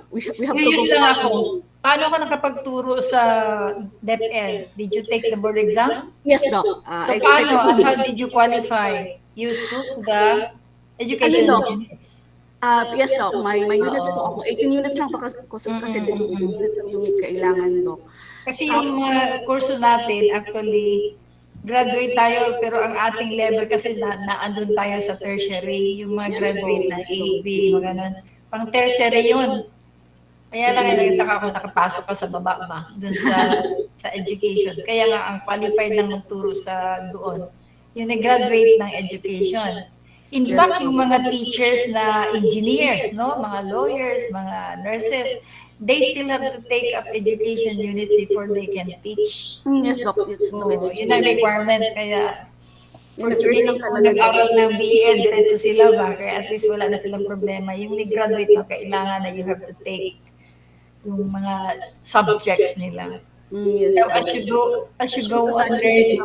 D: we have to go.
A: Curious lang ako, paano ka nakapagturo sa DepEd? Did you take the board exam?
D: Yes, Doc.
A: So paano? How did you qualify? You took the education
D: Doc?
A: units.
D: Yes, Doc. My units po ako. 18 units lang pa kasi 18 units lang yung kailangan, Doc.
A: Kasi yung mga kurso natin, actually, graduate tayo, pero ang ating level kasi naandun tayo sa tertiary, yung mga graduate na A, B, mga ganun. Pang tertiary yun. Kaya lang nagtaka ako nakapasok ka sa baba ba, dun sa education. Kaya nga ang qualified lang magturo sa doon, yung nag-graduate ng education. In fact, yung mga teachers na engineers, no, mga lawyers, mga nurses, they still have to take up education units before they can teach.
D: Yes, Doc.
A: So, yun ang requirement. Kaya, fortunately, kung nag-aral ng BEd, diretso sila ba? Kaya at least wala na silang problema. Yung nag-graduate, no, kailangan na you have to take yung mga subjects nila.
D: Yes,
A: So, as you go on learning,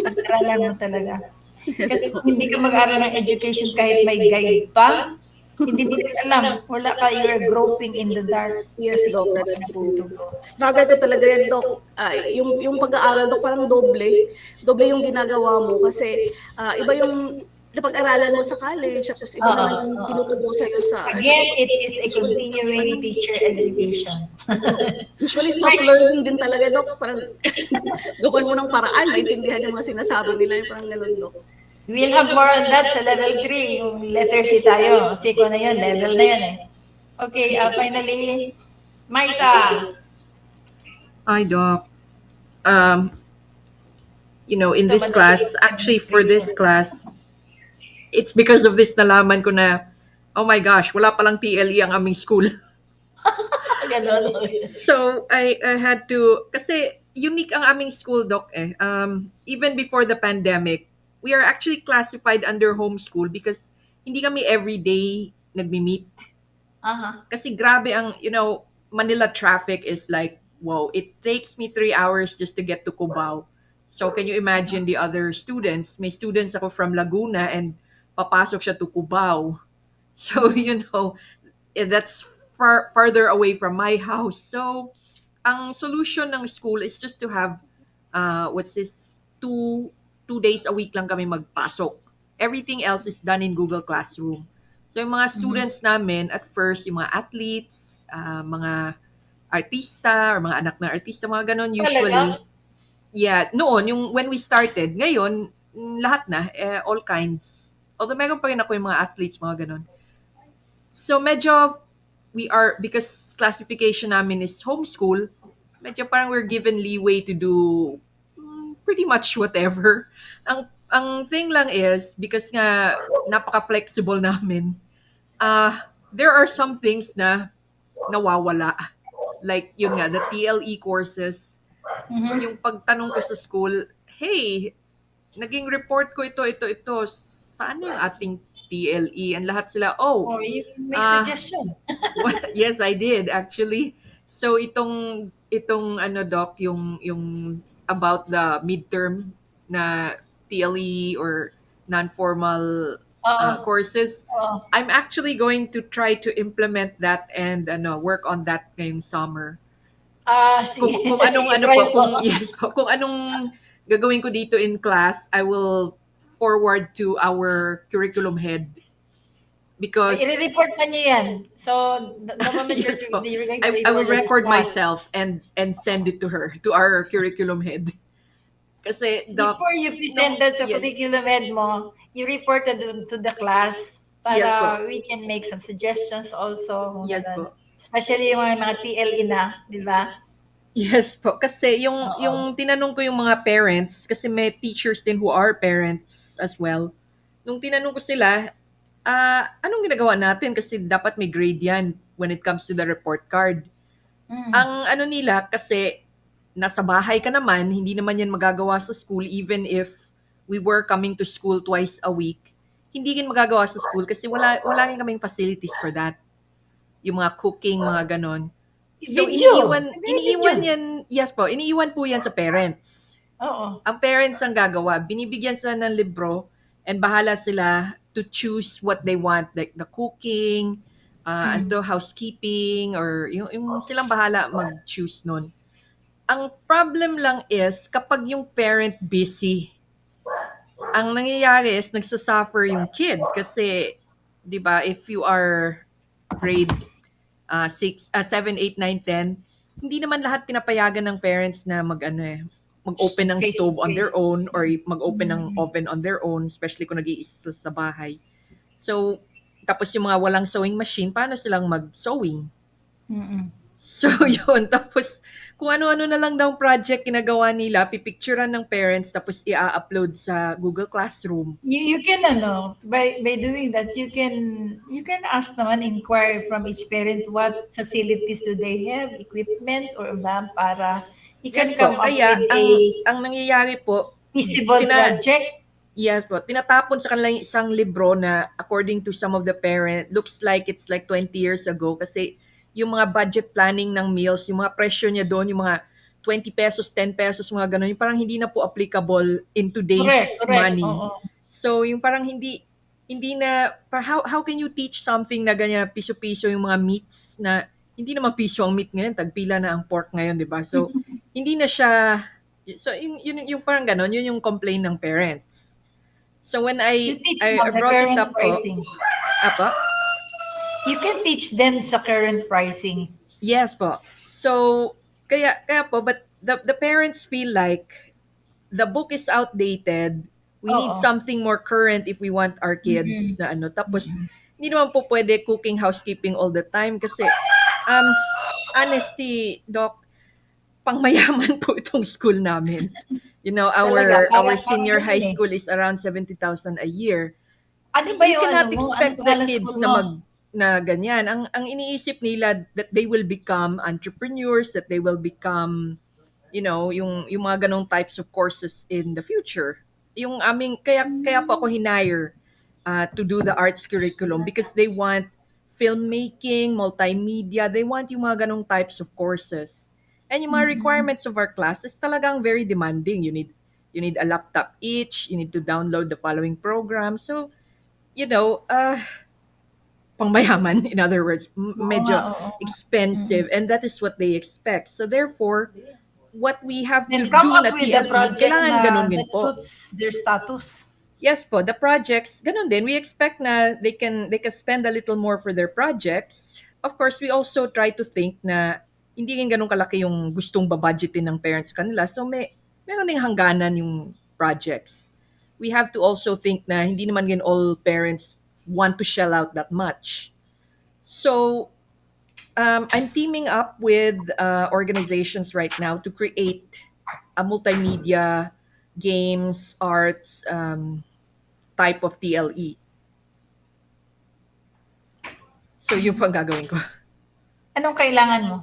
A: pag-aralan mo talaga. Kasi kung hindi ka mag-aral ng education kahit may guide pa, hindi mo rin alam. Wala ka, you're groping in the dark.
D: Yes,
A: Kasi
D: Doc,
A: hindi mo
D: that's
A: alam
D: true.
A: kung tugo.
D: Struggle ko talaga yan, Doc. Yung pag-aaral, Doc, parang doble. Doble yung ginagawa mo kasi iba yung pag-aralan mo sa college, tapos iba naman yung tinutugo sa'yo sa...
A: Again, it is a continuing teacher education.
D: Usually, soft learning din talaga, Doc. Parang gawan mo ng paraan, maintindihan yung mga sinasabi nila, yung parang ganun, Doc.
A: We'll have more on that sa level 3, yung letter C tayo. Kasi ko na yun, level na yun eh. Okay, finally, Maita.
F: Hi, Doc. in
A: Ito
F: this
A: madali
F: class,
A: yung
F: actually for
A: review.
F: this class, it's because of this nalaman ko na, oh my gosh, wala palang TLE ang aming school.
A: Ganon.
F: So, I had to, kasi unique ang aming school, Doc, eh. Even before the pandemic, we are actually classified under homeschool because hindi kami everyday nagmi-meet.
A: Aha.
F: Kasi grabe ang, Manila traffic is like, wow, it takes me 3 hours just to get to Cubao. So, can you imagine the other students? May students ako from Laguna and papasok siya to Cubao. So, that's farther away from my house. So, ang solution ng school is just to have, what's this, two days a week lang kami magpasok. Everything else is done in Google Classroom. So, yung mga students namin, at first, yung mga athletes, mga artista, or mga anak ng artista, mga ganon, usually.
A: Talaga?
F: Yeah, noon, when we started, ngayon, lahat na, all kinds. Although meron pa rin ako yung mga athletes, mga ganon. So medyo because classification namin is homeschool, medyo parang we're given leeway to do pretty much whatever. Ang thing lang is, because nga napaka-flexible namin, there are some things na nawawala. Like, yun nga, the TLE courses, yung pagtanong ko sa school, hey, naging report ko ito, saan yung ating TLE? And lahat sila,
A: Oh, you make
F: ah,
A: suggestion.
F: yes, I did actually. So itong ano, Doc, yung about the midterm na TLE or non-formal
A: Oo.
F: courses,
A: Oo.
F: I'm actually going to try to implement that and work on that ngayong summer.
A: Sige.
F: Kung anong
A: Sige,
F: ano
A: try
F: po,
A: mo.
F: yes po, kung anong gagawin ko dito in class, I will forward to our curriculum head because
A: I-report pa niya yan. So, the moment
F: yes po.
A: you're going to
F: I will
A: report it sa
F: record
A: class,
F: myself and send it to her, to our curriculum head. Kasi, Doc,
A: before you present that sa
F: yes,
A: curriculum head mo, you report it to the class
F: yes
A: para
F: po.
A: we can make some suggestions also.
F: Yes
A: Ganun.
F: po.
A: Especially yung mga TLE na, di ba?
F: Yes po. Kasi
A: Oo.
F: yung tinanong ko yung mga parents, kasi may teachers din who are parents as well. Nung tinanong ko sila, anong ginagawa natin? Kasi dapat may grade yan when it comes to the report card. Ang ano nila, kasi nasa bahay ka naman, hindi naman yan magagawa sa school even if we were coming to school twice a week. Hindi yan magagawa sa school kasi wala rin kaming facilities for that. Yung mga cooking, mga ganon. So
A: Video.
F: iniiwan
A: Video.
F: yan, yes po, iniiwan po yan sa parents.
A: Oo.
F: Ang parents ang gagawa, binibigyan sila ng libro and bahala sila to choose what they want, like the cooking, and housekeeping, or yung silang bahala mag-choose nun. Ang problem lang is, kapag yung parent busy, ang nangyayari is nagsasuffer yung kid kasi, di ba, if you are grade 7, 8, 9, 10, hindi naman lahat pinapayagan ng parents na mag-open ng
A: Face to
F: stove on their
A: face.
F: own or mag-open ng oven on their own, especially kung nag-iisa sa bahay. So, tapos yung mga walang sewing machine, paano silang mag-sewing? So, yun. Tapos, kung ano-ano na lang daw project ginagawa nila, pipicturean ng parents, tapos i-upload sa Google Classroom.
A: You can by doing that you can ask naman, inquire from each parent what facilities do they have, equipment or ba, para you can
F: Yes
A: come
F: po.
A: up
F: Kaya,
A: with a
F: ang nangyayari po,
A: feasible project.
F: yes po, tinatapon sa kanila yung isang libro na according to some of the parent, looks like it's like 20 years ago kasi yung mga budget planning ng meals, yung mga presyo niya doon, yung mga 20 pesos, 10 pesos, mga ganun, yung parang hindi na po applicable in today's
A: Correct.
F: money.
A: Oo.
F: So, yung parang hindi na, how can you teach something na ganyan, piso-piso yung mga meats na, hindi naman piso ang meat ngayon, tagpila na ang pork ngayon, di ba? So, hindi na siya, so yung parang ganon, yun yung complaint ng parents. So when
A: You
F: I
A: teach
F: I
A: them the
F: brought it
A: current
F: up po,
A: pricing.
F: apa?
A: You can teach them sa current pricing.
F: Yes po. So kaya po, but the parents feel like the book is outdated. We need
A: Oo.
F: something more current if we want our kids na ano. Tapos hindi naman po pwede cooking, housekeeping all the time kasi honesty, Doc, pangmayaman po itong school namin. You know,
A: Talaga,
F: our
A: parang
F: senior high
A: ganun eh.
F: school is around 70,000 a year.
A: Ano ba
F: You
A: yung ano
F: cannot
A: mo? Anong
F: expect the
A: pangalan
F: kids
A: school
F: na
A: mo?
F: na ganyan. Ang iniisip nila that they will become entrepreneurs, that they will become, you know, yung mga ganong types of courses in the future. Yung aming kaya po ako hinire to do the arts curriculum because they want filmmaking, multimedia, they want yung mga ganong types of courses. And yung mga requirements of our class is talagang very demanding. You need a laptop each, you need to download the following program. So, you know, pangmayaman, in other words,
A: Oo nga,
F: medyo
A: oo. Mm.
F: expensive, and that is what they expect. So therefore, what we have to
A: Then come
F: do
A: up
F: na
A: with a
F: TLE,
A: project
F: kailangan ganun
A: na
F: din
A: that
F: po.
A: suits their status.
F: Yes po, the projects, ganun din. We expect na they can spend a little more for their projects. Of course, we also try to think na hindi rin ganun kalaki yung gustong babudgetin ng parents sa kanila. So meron ding hangganan yung projects. We have to also think na hindi naman din all parents want to shell out that much. So I'm teaming up with organizations right now to create a multimedia games, arts type of TLE. So yun po ang gagawin ko.
A: Anong kailangan mo?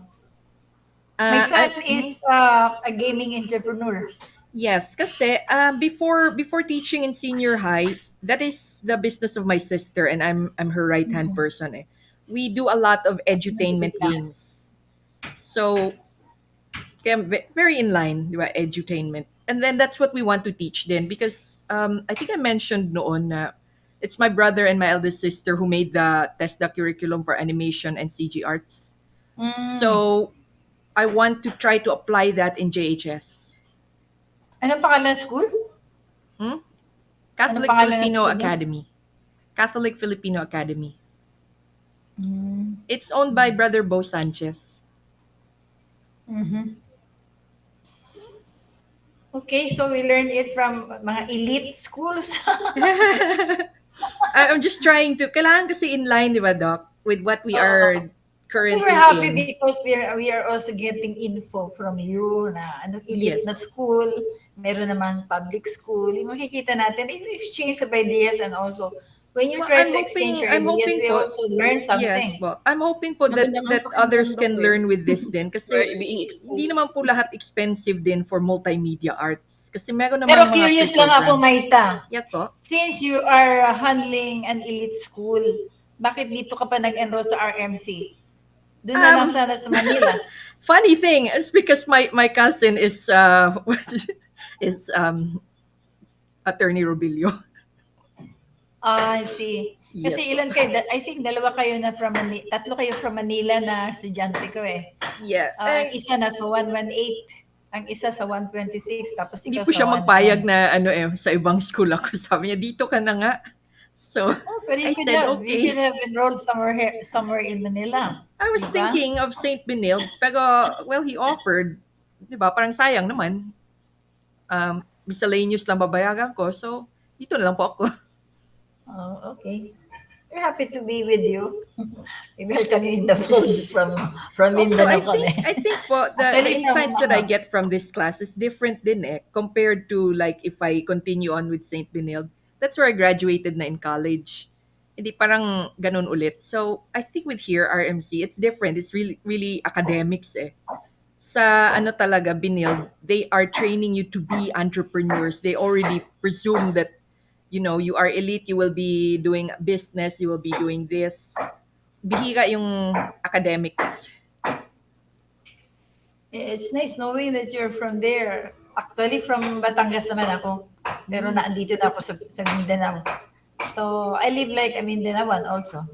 A: My son is
F: Mhm.
A: a gaming entrepreneur.
F: Yes, kasi before teaching in senior high, that is the business of my sister, and I'm her right-hand person eh. We do a lot of edutainment games. So kaya very in line, di ba, edutainment. And then that's what we want to teach then because I think I mentioned noon na it's my brother and my eldest sister who made the TESDA curriculum for animation and CG arts.
A: Mm.
F: So I want to try to apply that in JHS.
A: Anong pangalan ng school?
F: Hmm?
A: Anong
F: Catholic
A: pangalan ng
F: Filipino
A: school mo?
F: Academy. Catholic Filipino Academy.
A: Mm.
F: It's owned by Brother Bo Sanchez.
A: Mhm. Okay, so we learn it from mga elite schools.
F: I'm just trying to, kailangan kasi in line, di ba, Doc, with what we
A: Oo.
F: are
A: We were
F: currently
A: happy
F: in.
A: because we are also getting info from you na anong elite
F: Yes.
A: na school, meron naman public school. Yung makikita natin, exchange of ideas and also when you
F: Well,
A: try to exchange your
F: I'm
A: ideas,
F: hoping
A: we
F: po,
A: also learn
F: yes
A: something.
F: po. I'm hoping po that
D: Maganda kang
F: others
D: pakinggan,
F: can
D: Dok,
F: learn
D: eh.
F: with this din
D: We're
F: kasi
D: being
F: hindi
D: exposed.
F: naman po lahat expensive din for multimedia arts. Kasi meron
A: Pero
F: namang mga free
A: curious lang ako,
F: programs.
A: Maita.
F: Yes po.
A: Since you are handling an elite school, bakit dito ka pa nag-enroll sa RMC? Doon na lang
F: Um,
A: sana sa Manila.
F: Funny thing is because my cousin is is Attorney Robilio.
A: I see.
F: Yes
A: Kasi
F: po.
A: ilan kayo? I think dalawa kayo na from Manila. Tatlo kayo from Manila na estudyante ko eh.
F: Yeah.
A: Ang isa nasa 118, ang isa sa 126, tapos
F: Hindi
A: ikaw
F: po
A: sa
F: siya magpayag
A: 110.
F: na ano sa ibang school ako. Sabi niya, dito ka na nga. So,
A: Oh, pero
F: I
A: you could
F: said,
A: have. You
F: okay.
A: could have enrolled somewhere in Manila.
F: I was
A: Di ba?
F: thinking of St. Benilde, pero, well, he offered, di ba, parang sayang naman. Miscellaneous lang babayagan ko, so, dito na lang po ako.
A: Oh, okay. We're happy to be with you. We welcome you in the fold from
F: Also,
A: Mindanao kami.
F: I think po, the
A: Actually, from
F: insights that I get from this class is different din compared to, like, if I continue on with St. Benilde. That's where I graduated na in college. Hindi parang ganun ulit. So, I think with here, RMC, it's different. It's really, really academics Sa ano talaga, Benilde, they are training you to be entrepreneurs. They already presume that, you know, you are elite, you will be doing business, you will be doing this. Bihira yung academics.
A: It's nice knowing that you're from there. Actually, from Batangas naman ako. Pero naandito na ako sa Mindanao. So, I live like a Mindanaoan also.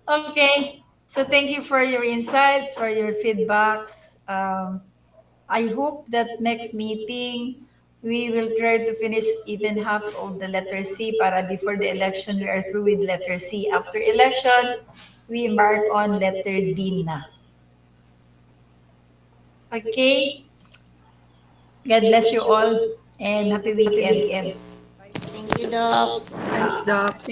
A: Okay. So, thank you for your insights, for your feedbacks. I hope that next meeting, we will try to finish even half of the letter C para before the election, we are through with letter C. After election, we embark on letter D na. Okay? God bless you all and happy weekend.
H: Thank you, Doc.
F: Thanks, Doc. Thank